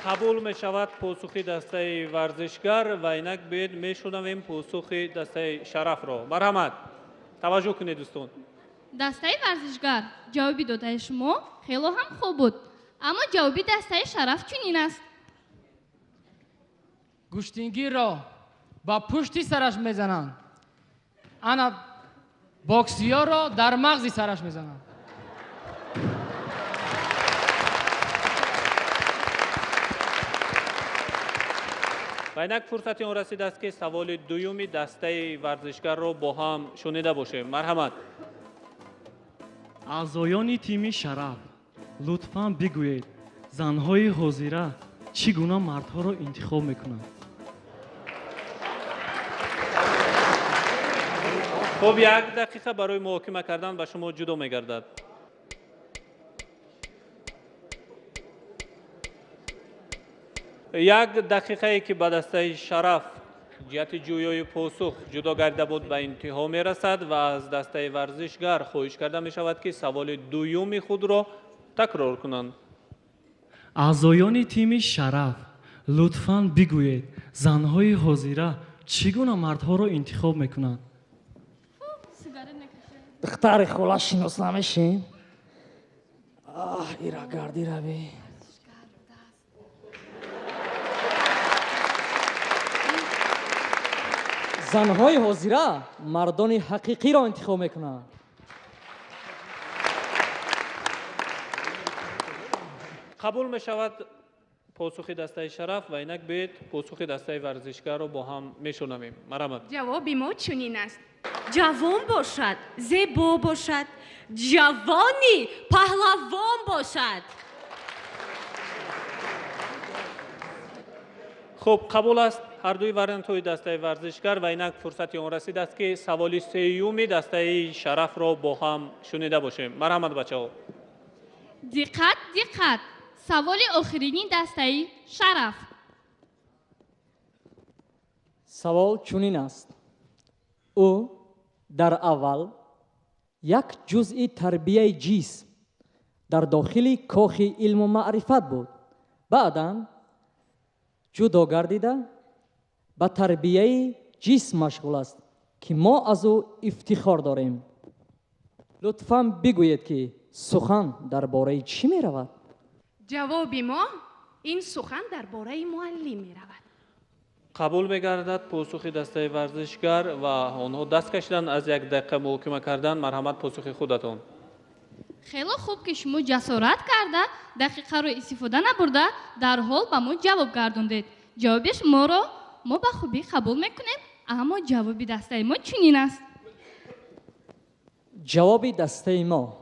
қабул мешавад посухи дастаи варзишгар ва инак биёед мешунавем посухи дастаи шарафро марҳамат таваҷҷӯҳ кунед дӯстон дастаи варзишгар ҷавоби додаи шумо хело ҳам хуб буд аммо ҷавоби дастаи шараф чунин аст гӯштингирро ба пушти сараш мезананд ана боксиёрро дар мағзи сараш мезананд ва инак фурсати он расидааст ки саволи дуюми дастаи варзишгарро бо ҳам шунида бошем марҳамат аъзоёни тими шараф лутфан бигӯед занҳои ҳозира чӣ гуна мардҳоро интихоб мекунанд хуб 1 дақиқа барои муҳокима кардан ба шумо ҷудо мегардад як дақиқае ки ба дастаи шараф ҷиҳати ҷӯёи посух ҷудо гардида буд ба интиҳо мерасад ва аз дастаи варзишгар хоҳиш карда мешавад ки саволи дуюми худро такрор кунанд аъзоёни тими шараф лутфан бигӯед занҳои ҳозира чӣ гуна мардҳоро интихоб мекунанд духтари хола шинос намешем ира гарди равӣ занҳои ҳозира мардони ҳақиқиро интихоб мекунанд қабул мешавад посухи дастаи шараф ва инак биёед посухи дастаи варзишгарро бо ҳам мешунавем марҳамат ҷавоби мо чунин аст ҷавон бошад зебо бошад ҷавони паҳлавон бошад хуб қабул аст دوی وارندهای دسته ورزشگر و اینک فرصتی آن رسید است که سوال سیومی دسته شرف را با هم شنیده باشیم. مرحمت بچه‌ها. دقت. سوال آخرین دسته شرف. سوال چنین است: او در اول یک جزئی تربیه جسم در داخل کاخ علم و معرفت بود. بعداً جدا گردیده به تربیه جسم مشغول است که ما از او افتخار داریم. لطفاً بگویید که سخن درباره چی می رود؟ جواب ما این سخن درباره معلم می رود. قبول می‌گردد پاسخ دسته ورزشگر و آنها دست کشیدن از یک دقیقه محاکمه کردن. مرحمت پاسخ خودتون. خیلی خوب که شما جسارت کرده دقیقه رو استفاده نبرده در حال به ما جواب گردوندید. جوابش ما رو ما به خوبی قبول میکنیم، اما جواب دسته ما چنین است. جواب دسته ما: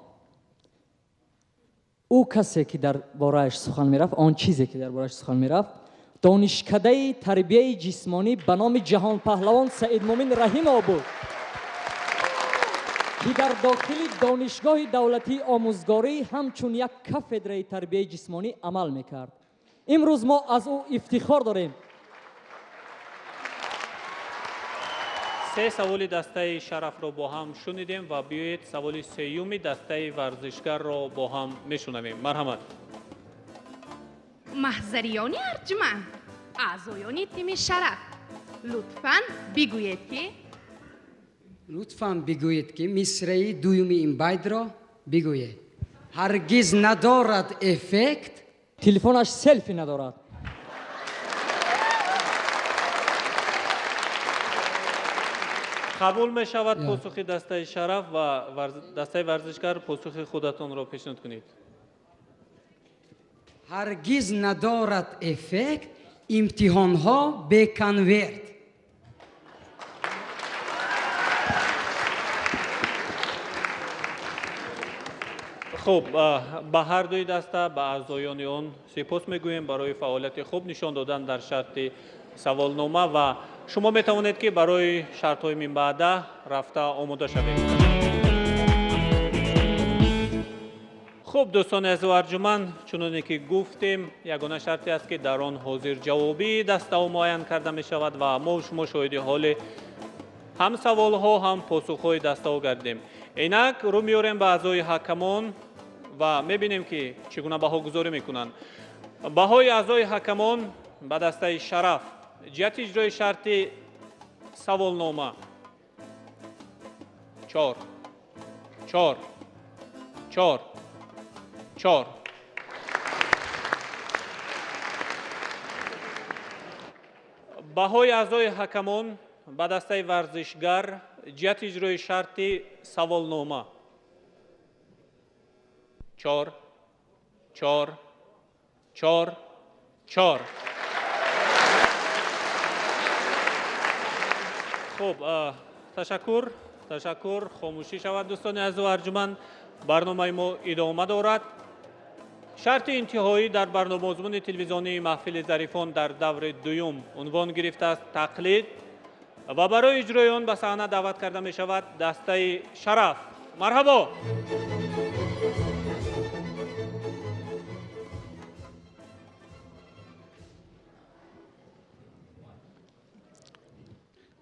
او کسی که در باره‌اش سخن می‌رفت، آن چیزی که در باره‌اش سخن می‌رفت، دانشکده تربیه جسمانی به نام جهان پهلوان سعید مومن رحیم‌آباد بود که در داخل دانشگاه دولتی آموزگاری همچون یک کافدره تربیه جسمانی عمل میکرد. امروز ما از او افتخار داریم. سه سوال دسته شرف را با هم شنیدیم و بیایید سوال سیومی دسته ورزشگر را با هم میشنویم. مرحمت. محضریان ارجمند، اعضایان تیم شرف، لطفاً بگویید که مصرع دوم این بیت را بگویید. هرگز ندارد افکت. تلفنش سلفی ندارد. قبول می شود پاسخ دسته شرف و دسته ورزشگر پاسخ خودتون را پیشنهاد کنید. هرگز ندارد افکت امتحان ها به کنورت. خب به هر دوی دسته به اعضایان آن سپاس میگوییم برای فعالیت خوب نشان دادن در شرط سوالنامه و شما می توانید که برای شرط های من بعده رفته آماده شوید. خب دوستان عزیز و ارجمند، چنانه که گفتیم یگانه شرطی است که در آن حاضر جوابی دسته ها معین کرده می شود و ما شما شاهد حال هم سوال ها هم پاسخ های دسته ها گردیم. اینک رو میاریم به اعضای حکمان و میبینیم که چگونه بها گذاری میکنند. بهای اعضای حکمان به دسته شرف جهت اجرای شرط سوالنامه 4. بهای اعضای حکمان به دسته ورزشگر جهت اجرای شرط سوالنامه 4. خب تشکر. خاموشی شود دوستان عزیز و ارجمند. برنامه ما ادامه دارد. شرط انتهایی در برنامه مضمون تلویزیونی محفل ظریفان در دور دوم عنوان گرفته است تقلید و برای اجرای آن به صحنه دعوت کرده می شود دسته شرف. مرحبا.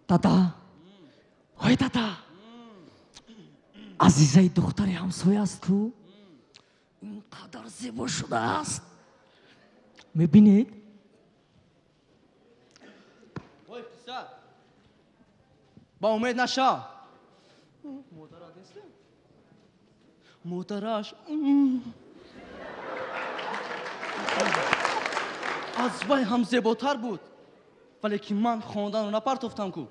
دادا، های دادا، عزیزه دختر همسایه است کو اینقدر زیبا شده است. میبینید؟ وای پسر، با امید نشا. مادرش از وای هم زیباتر بود، ولی که من خواندن رو نپرتفتم کو.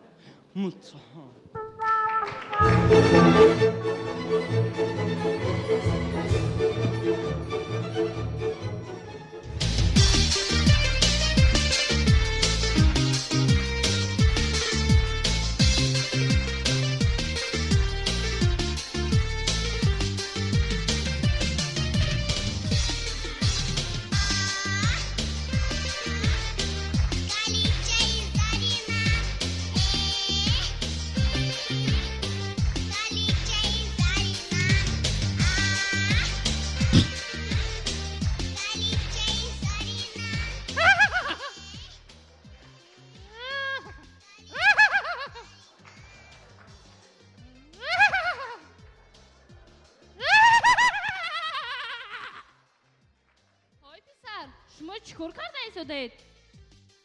چیکار کرده ایستادید؟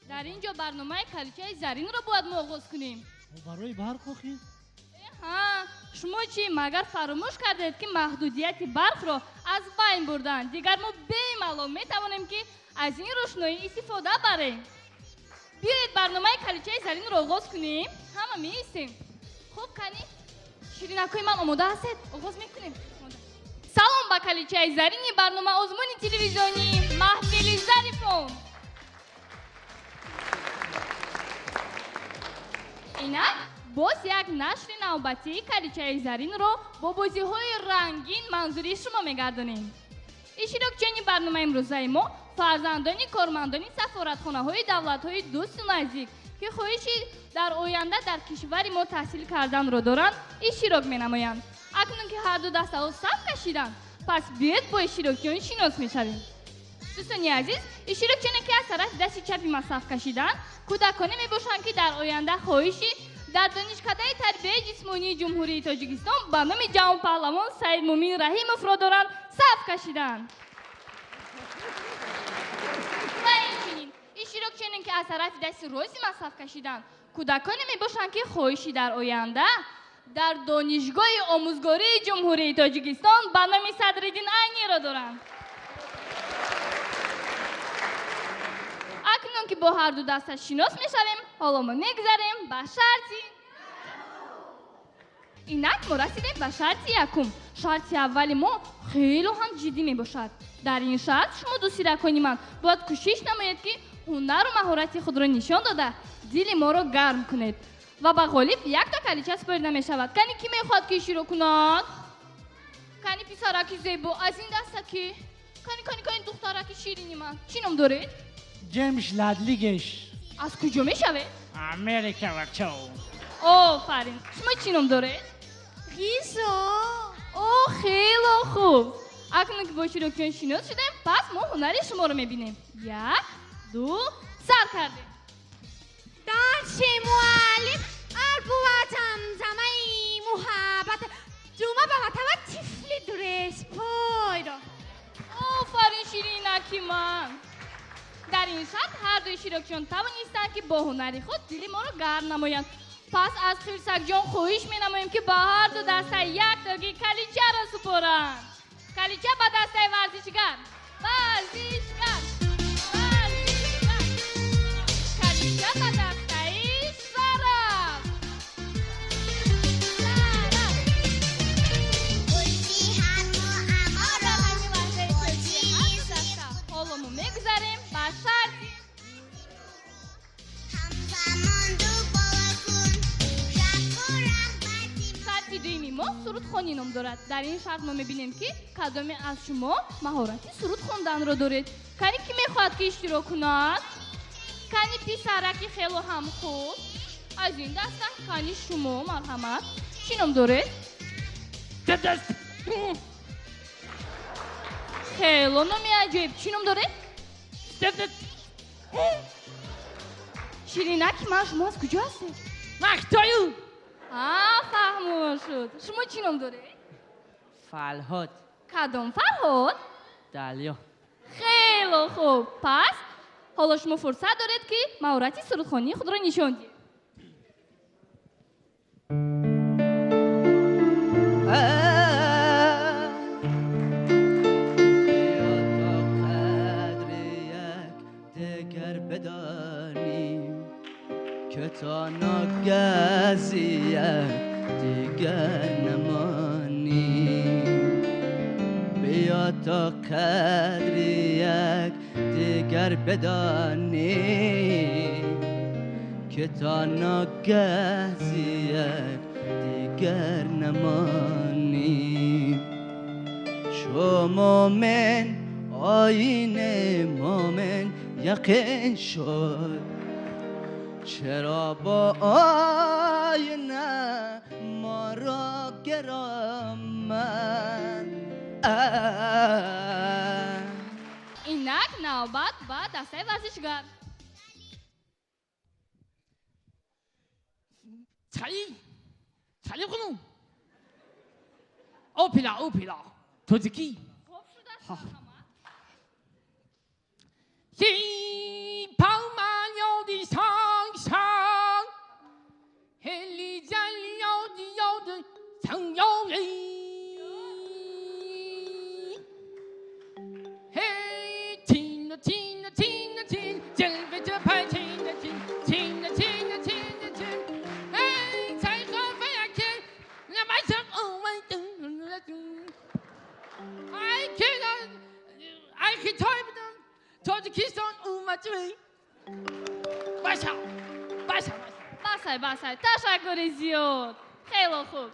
در اینجا برنامه کلیچه زرین را باید ما آغاز کنیم. برای برق آخی؟ ها شما چی مگر فراموش کردید که محدودیت برق را از بین بردن؟ دیگر ما بی‌ملال میتوانیم که از این روشنایی استفاده بریم. بیایید برنامه کلیچه زرین را آغاز کنیم. همه می ایستیم. خوب کنی شیرینکای من آماده هستید؟ آغاز میکنیم. سلام با کلیچه زرین برنامه آزمون تلویزیونی محفل ظریفان. اینک باز یک نشر نوبتی کلیچه زرین را با بازی‌های رنگین منظوری شما می‌گردانیم. اشتراکچیان برنامه امروزه ما فرزندان کارمندان سفارتخانه‌های دولت‌های دوست و نزدیک که خواهشی در آینده در کشور ما تحصیل کردن را دارند اشتراک می‌نمایند. اکنون که هر دو دسته ها صف کشیدند، پس بیاید با اشتراکچیان شناس می‌شویم. دوستان عزیز، اشتراکچیانی که از طرف دست چپی ما صف کشیدند کودکانی میباشند که در آینده خواهشی در دانشکده تربیت جسمانی جمهوری تاجیکستان به نام جوان پهلوان سید مومن رحیموف را دارند صف کشیدند. و همچنین اشتراکچیانی که از طرف دست راست ما صف کشیدند کودکانی میباشند که خواهشی در آینده در دانشگاه آموزگاری جمهوری تاجیکستان به نام صدرالدین عینی را دارند. اکنون که با هر دو دسته شناس میشویم، حالا ما میگذاریم به شرطی. اینک ما رسیدیم به شرط یکم. شرط اول ما خیلی هم جدی می باشد. در این شرط شما دوستی رکانی من باید کوشش نمایید که هنر و مهارت خود را نشان داده دل ما را گرم کنید و به غالب یک تا کلیچه سپرده می شود. کنی کی می خواهد که شروع کند؟ کنی پسرکی زیبا از این دسته کی؟ کنی دخترکی شیرینی من چی نام دارید؟ جیمز لادلیگش. از کجا می شوید؟ امریکا و چو. آفرین. شما چی نام دارید؟ غیزا. اوه خیلی خوب. اکنون که با اشتراکچیان شناس شدیم پس ما هنر شما رو میبینیم. یک دو سر کردیم. درس معلم اربواتم زمین محبت دوما به مطبع تفلی درست پای را. آفرین شیرینکی من. در این شرط هر دو اشتراکچیان توانستند که با هنر خود دل ما رو گرم نمایند. پس از خیرسک جان خواهش می نماییم که با هر دو دسته یک تاگی کلیچه را سپارند. کلیچه با دسته ورزشگر. کلیچه با دسته شرف. حالا ما میگذاریم با شرطی. شرطی دویمی ما سرود خوانی نام دارد. در این شرط ما میبینیم که کدام از شما مهارتی سرود خوندن را دارید. کنی کی میخواهد که اشتراک کند؟ کنی پسرکی خیلی هم خوب از این دسته. کنی شما مرحمت چی نام دارید؟ خیلی نامی عجیب. چی نام دارید؟ شیرینکی من شما از کجا هستید؟ مختایو. فهمون شد. شما چی نام دارید؟ فرهاد. کدام فرهاد؟ دالیا. خیلی خوب. پس حالا شما فرصت دارید که مهارت سرودخوانی خود را نشان دهید. دگر بدانیم که تا ناگزیت دیگر نمانیم. بیا تا قدر یک دیگر بدانیم که تا ناگزیت دیگر نمانیم. چو مومن آیین مومن یقین شد چرا با آینه ما را گرامد. اینک نوبت با دسته ورزشگر. تعلیم خانم اوپیلا توزیکی. خوب شده. 西跑马有的上上，黑里家里有的常有人。嘿，听着听着听着听，减肥这派听着听，听着听着听着听。哎，才和飞呀天，那买上哦买灯。I can type them. Tacikistan umacı. Başa. بسای تشکر زیاد. خیلی خوب.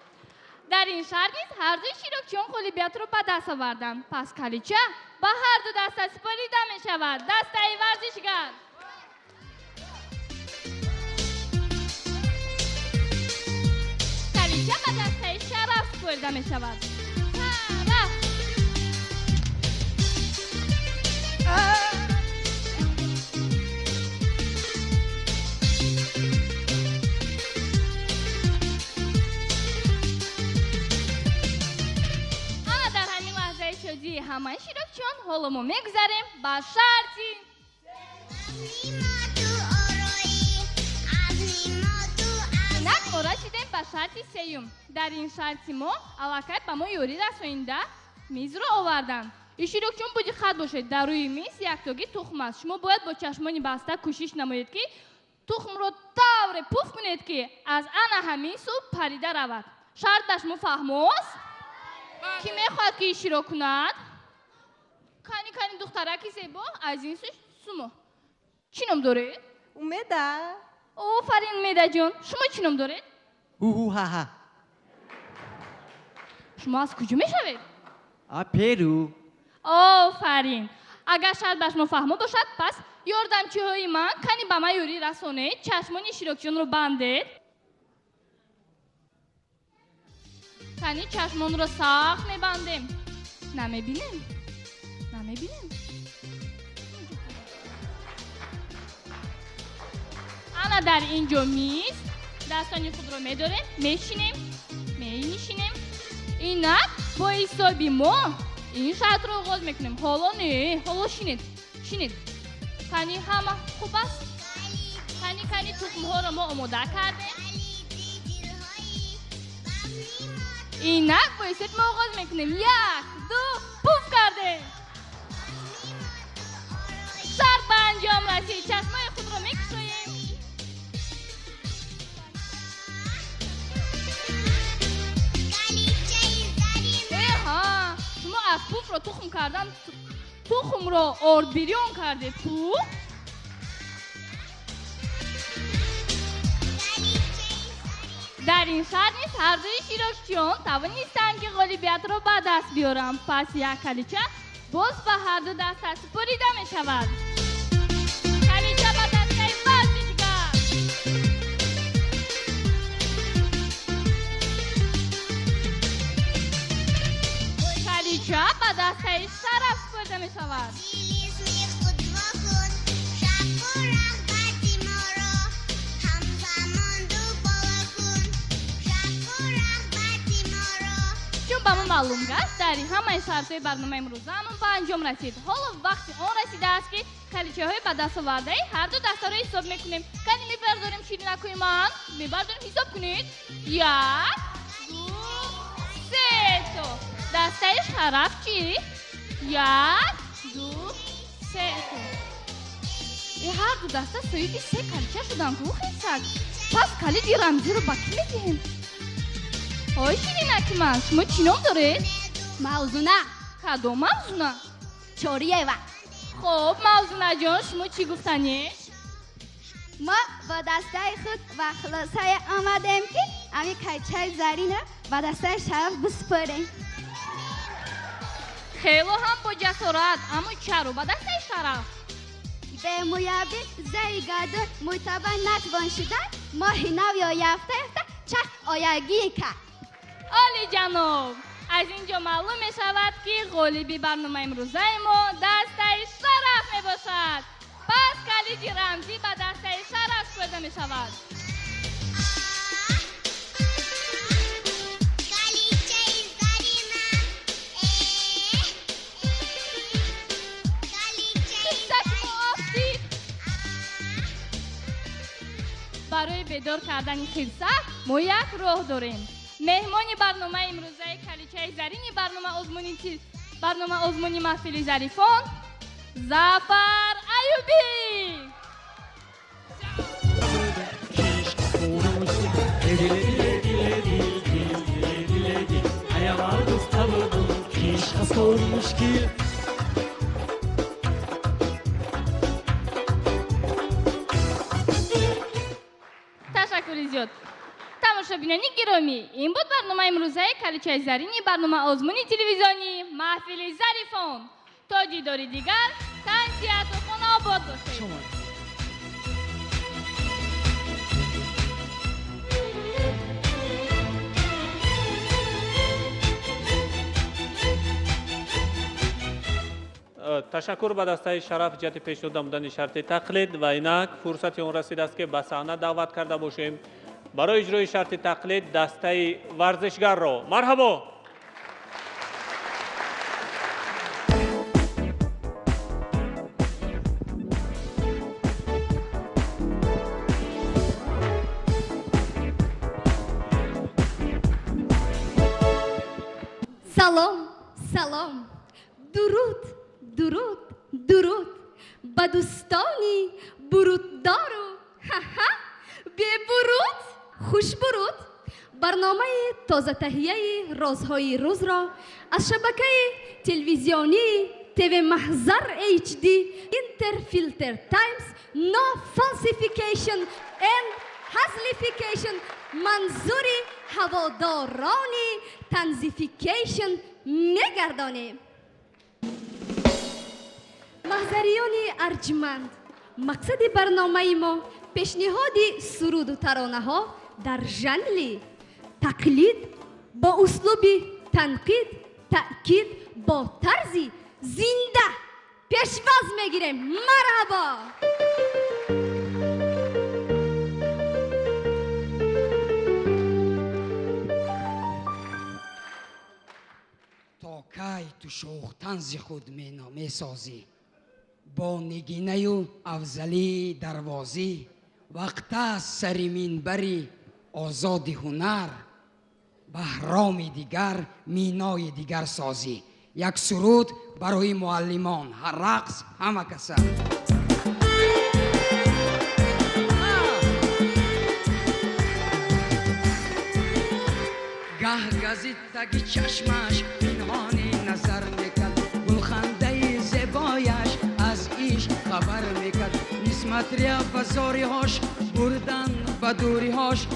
در این شهر نیز هر دوی شیرکچیان قلیبیت رو به دست آوردن. پس کلیچه با هر دو دست سپریده می شود. دسته ورزشگر. کلیچه به دسته شرف سپریده می شود. شرف. همه شیرکچیان حالمو میگذاریم با شرطی اینک ارا شدیم با شرطی سیوم در این شرطی ما علاقه با ما یوری رسوینده میز رو آوردن این شیرکچیان بودی خط باشید در روی میز یک تاگی تخم است شما باید با چشمانی بسته کوشش نمایید که تخم رو طور پوف کنید که از آن همین سو پریده رود شرطش مفهموست؟ کی میخواد که ایشی رو کند؟ کانی دخترکی زیبا از این سومو چی نام دارید؟ اومده آفرین اومده جان شما چی نام دارید؟ ها شما از کجا میشوید؟ پیرو آفرین اگر شاید بهش مفهمو باشد پس یاردمچی های من کانی به من یوری رسانید چشمانی شیرکچیان رو بندید کانی چشمان رو سخت میبندیم نمیبینیم انا در اینجا میز دستانی خود رو میداریم میشینیم اینک با حسابی ما این شرط رو آغاز میکنیم حالا نه حالا شینید کانی همه خوب است کانی تخم ها رو ما آماده کردیم اینک با حساب ما آغاز میکنیم 1 2 پوف کردیم شرط به انجام رسید چشمای خود رو میکشویم شما از پوف رو تخم کردن تخم رو اردبریون کرده پوف در این شرط نیست هر دوی شیرکچیان توانستند که غالبیت رو به دست بیارن پس یک کلیچه باز به هر دو دست سپریده می شود کلیچه به دسته ورزشگر کلیچه به دسته شرف سپریده می شود با ما معلوم گشت در همه شرطهای برنامه امروزمون به انجام رسید حالا وقتی آن رسیده است که کلیچه های به دست آورده هر دو دسته رو حساب میکنیم کنی میبرداریم شیرینکوی من میبرداریم حساب کنید 1 2 3 تا دسته شرف چی؟ 1 2 3 تا این هر دو دسته سویدی 3 کلیچه شدن که خیلی سک پس کلید رمزی رو با کی میدیم؟ آی شیرینکی من شما چی نام دارید؟ موزونه کدوم موزونه؟ چوریه و خب موزونه جان شما چی گفتنی؟ ما با دسته خود و خلاصه آمدیم که امی کلیچه زرین رو با دسته شرف بسپاریم خیلی هم با جسارت اما چرا با دسته شرف؟ به مویابی زیگادون معتبر نتوان شدن ماهی نو یا یفته چه آیگی کرد عالی جناب از اینجا معلوم می شود که غالبی برنامه امروزه ما دسته شرف می باشد پس کلید رمزی به دسته شرف سپرده می شود برگزار کردن خرسک ما یک راه داریم. مهمان برنامه امروزه کلیچه زرین برنامه آزمونی محفل ظریفان ظفر ایوبی. تشکر زیاد. تماشابینان گرامی، این بود برنامه امروزه کلیچه زرینی برنامه آزمونی تلویزیونی محفل ظریفان. تا دیداری دیگر تنسیت و خانه آباد باشید. تشکر به دسته شرف جهت پیشنهاد نمودن شرط تقلید و اینک فرصت اون رسید است که به صحنه دعوت کرده باشیم برای اجرای شرط تقلید دسته ورزشگر را. مرحبا. سلام سلام، درود درود درود به دوستانی بروددارو بی برود خوش برود. برنامه تازه تهیه رازهای روز را از شبکه تلویزیونی تیوی محضر HD Interfilter Times No Falsification and Hazlification منظور هوادارانی تنظیفیکیشن نگردانیم. محضریان ارجمند، مقصد برنامه ما پیشنهاد سرود و ترانه ها در ژانر تقلید با اسلوب تنقید تأکید با طرز زنده پیشواز میگیریم. مرحبا. تا کی تو شوخ طنز خود می سازی با نگینه و افضلی دروازی. وقت است سری منبری آزاد هنر بهرام دیگر مینای دیگر سازی. یک سرود برای معلمان، هر رقص همه کسا. گه گزید تگی چشمش پنهانی نظر میکرد، گلخنده زیبایش از ایش خبر میکرد. نسمت ریا بزاری هاش بردن به دوری هاش.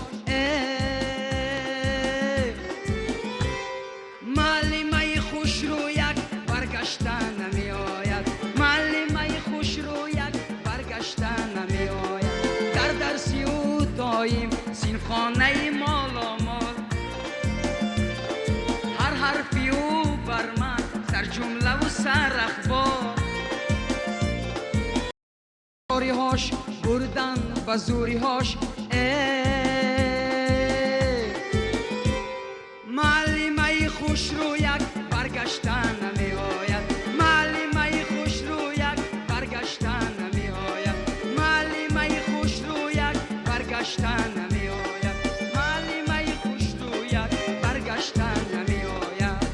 معلمه خوش رو یک برگشتن نمی آید، معلمه خوش رو یک برگشتن نمی آید. در درسی او دایم سینخانه مالا مال، هر حرفی او بر من سر جمله و سر اخبار. زوری هاش بردن به زوری هاش. معلمه خوش رو یک برگشتن نمی آید، معلمه خوش رو یک برگشتن نمی آید، معلمه خوش رو یک برگشتن نمی آید، معلمه خوش رو یک برگشتن نمی آید.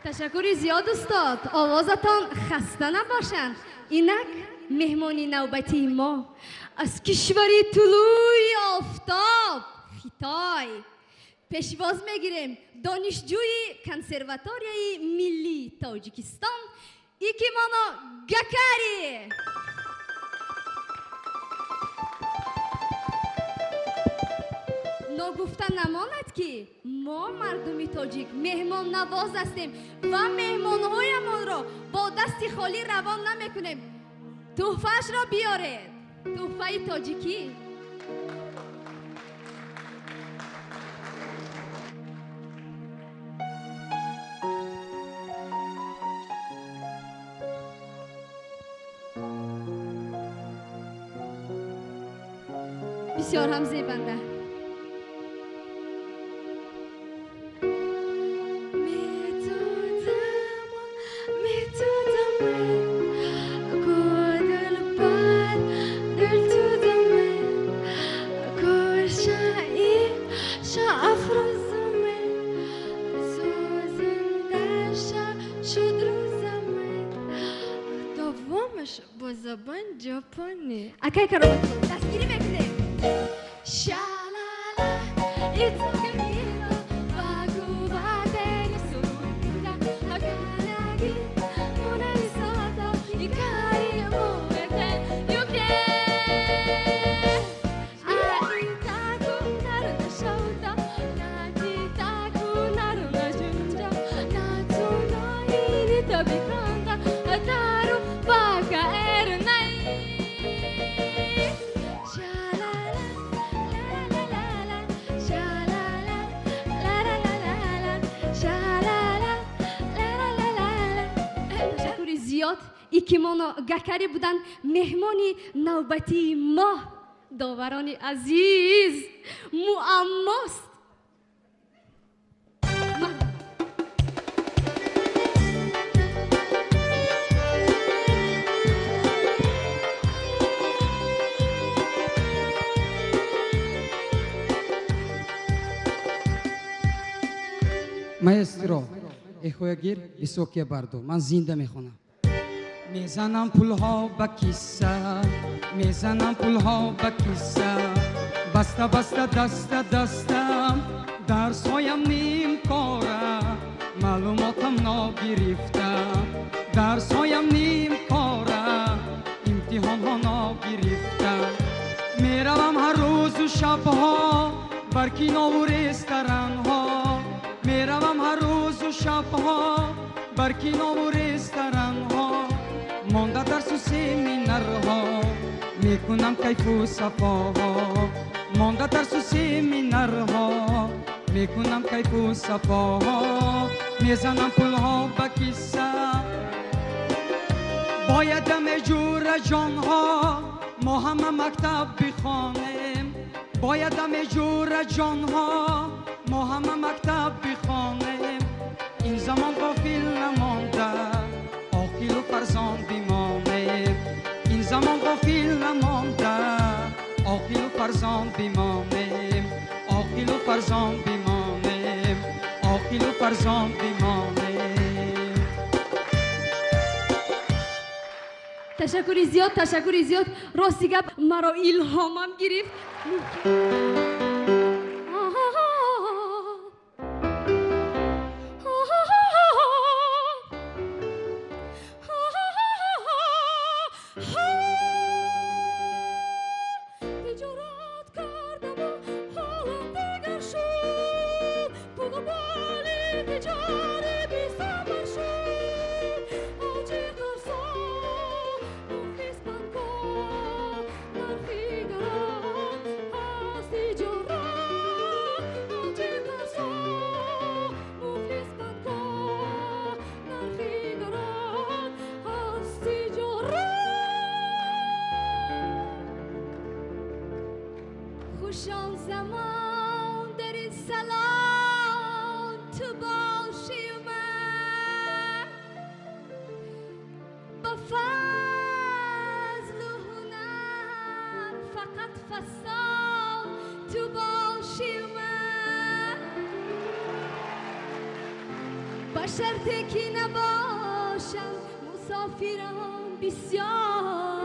تشکر زیاد استاد، آوازتان خسته نباشند. اینک مهمانی نوبتی ما از کشوری طلوع آفتاب خیتای پیشواز میگیریم دانشجوی کنسرواتوریای ملی تاجیکستان ایکیمانا گکاری. نگفته نماند که ما مردمی تاجیک مهمان نواز هستیم و مهمانهایمان را با دست خالی روان نمیکنیم. تحفه‌اش را بیارید، تحفه تاجیکی. بسیار هم زیبنده. پانی اکای کرو دستگیری میکنه شالالا ایتو گمیرو باگو بادنی سورونگا هاگاناگی مونالی سادا ایکاری موگته یوکه آیتاکو نارو نشوتا ناتیتاکو نارو نجونجا ناتونو ایریتا بیکاندا دارو باگا ارنای زیاد ایکیمونو گکری بودن مهمانی نوبتی ما داورانی عزیز معماست маэстро эҳоягир високия бардо ман зинда мехонам میزنم پولها به کیسه میزنم پولها به کیسه بسته بسته دسته دستم درسهایم نیم کاره معلوماتم ناگرفته درسهایم نیم کاره امتحانها ناگرفته میروم هر روز و شبها بر کینو و رستورانها میروم هر روز و شبها بر کینو و رستورانها مانده درس و سمینارها میکنم کیف و صفاها مانده درس و سمینارها میکنم کیف و صفاها میزنم پولها به کیسه باید مجور جانها ما همه مکتب بخوانیم باید مجور جانها ما همه مکتب بخوانیم این زمان غافل نمانده عاقل و فرزند بمانیم این زمان غافل نمانده عاقل و فرزند بمانیم عاقل و فرزند بمانیم عاقل و فرزند بمانیم تشکری زیاد راستی گپ مرا الهامم گرفت خوشان زمان در این سلام تو باشی و من با فضل و هنر فقط فصال تو باشی و من با شرطی که نباشم مسافرم بسیار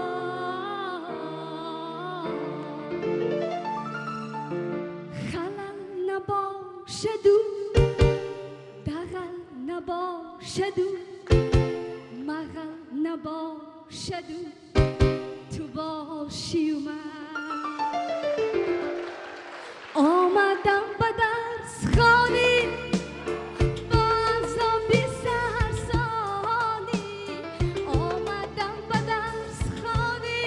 نباشدو دغل نباشدو مغل نباشدو تو باشی و من آمدم به درس خانی با عذابی سهرسانی آمدم به درس خانی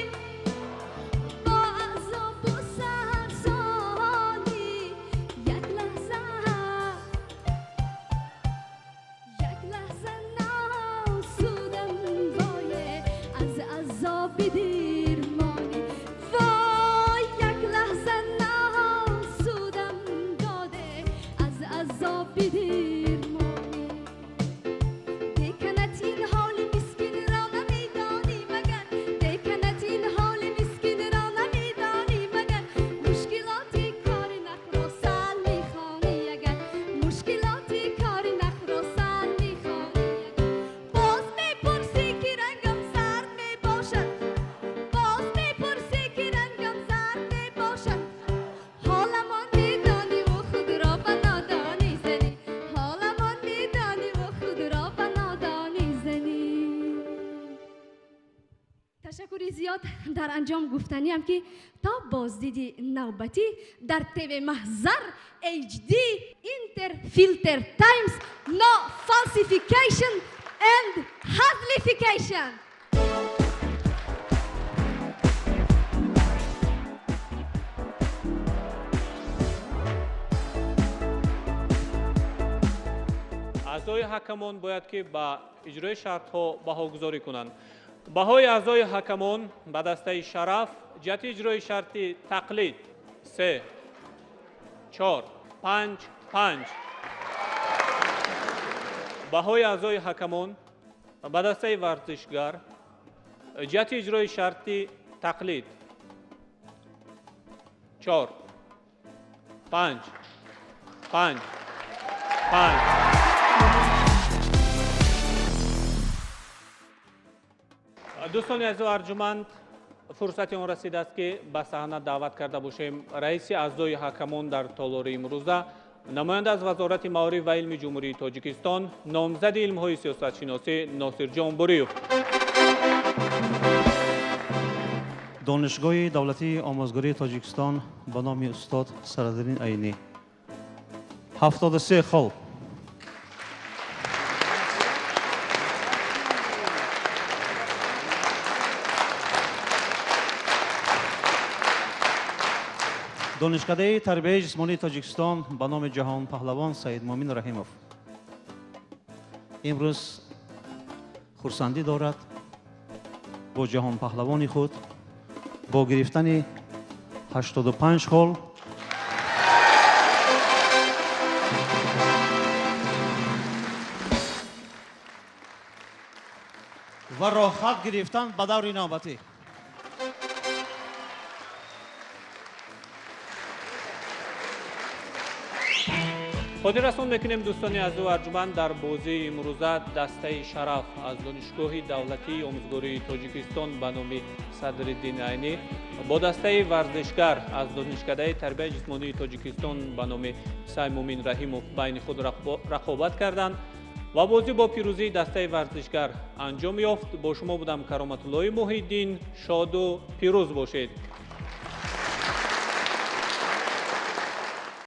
با عذاب و سهرسانی یک لحظه ناسودم وای از عذاب زیاد در انجام گفتنیم که تا بازدید نوبتی در تیوی محضر HD Interfilter Times No Falsification and Hazlification. اعضای حکمان باید که با اجرای شرط ها بهاگذاری کنند. بهای اعضای حکمان به دسته شرف جهت اجرای شرط تقلید 3 4 5 5. بهای اعضای حکمان به دسته ورزشگر جهت اجرای شرط تقلید 4 5 5 5. دوستان عزیز و ارجمند، فرصت آن رسیده است که به صحنه دعوت کرده باشیم رئیس اعضای حکمان در تالار امروزه، نماینده از وزارت معارف و علم جمهوری تاجیکستان، نامزد علم‌های سیاست شناسی ناصر جان بوریوف. دانشگاه دولتی آموزگاری تاجیکستان به نام استاد سردین عینی 73 خال. دانشکده تربیت جسمانی تاجیکستان به نام جهان پهلوان سید مومن رحیموف امروز خرسندی دارد با جهان پهلوانی خود با گرفتن 85 خال و راحت گرفتن به دور نوبتی. خود رسان میکنیم دوستان عزیز و ارجمند در بازی امروزه دسته شرف از دانشگاه دولتی آموزگاری تاجیکستان به نام صدرالدین عینی با دسته ورزشگر از دانشکده تربیت جسمانی تاجیکستان به نام سید مومن رحیموف بین خود رقابت کردند و بازی با پیروزی دسته ورزشگر انجام یافت. با شما بودم کرامت الله محی الدین. شاد و پیروز باشید.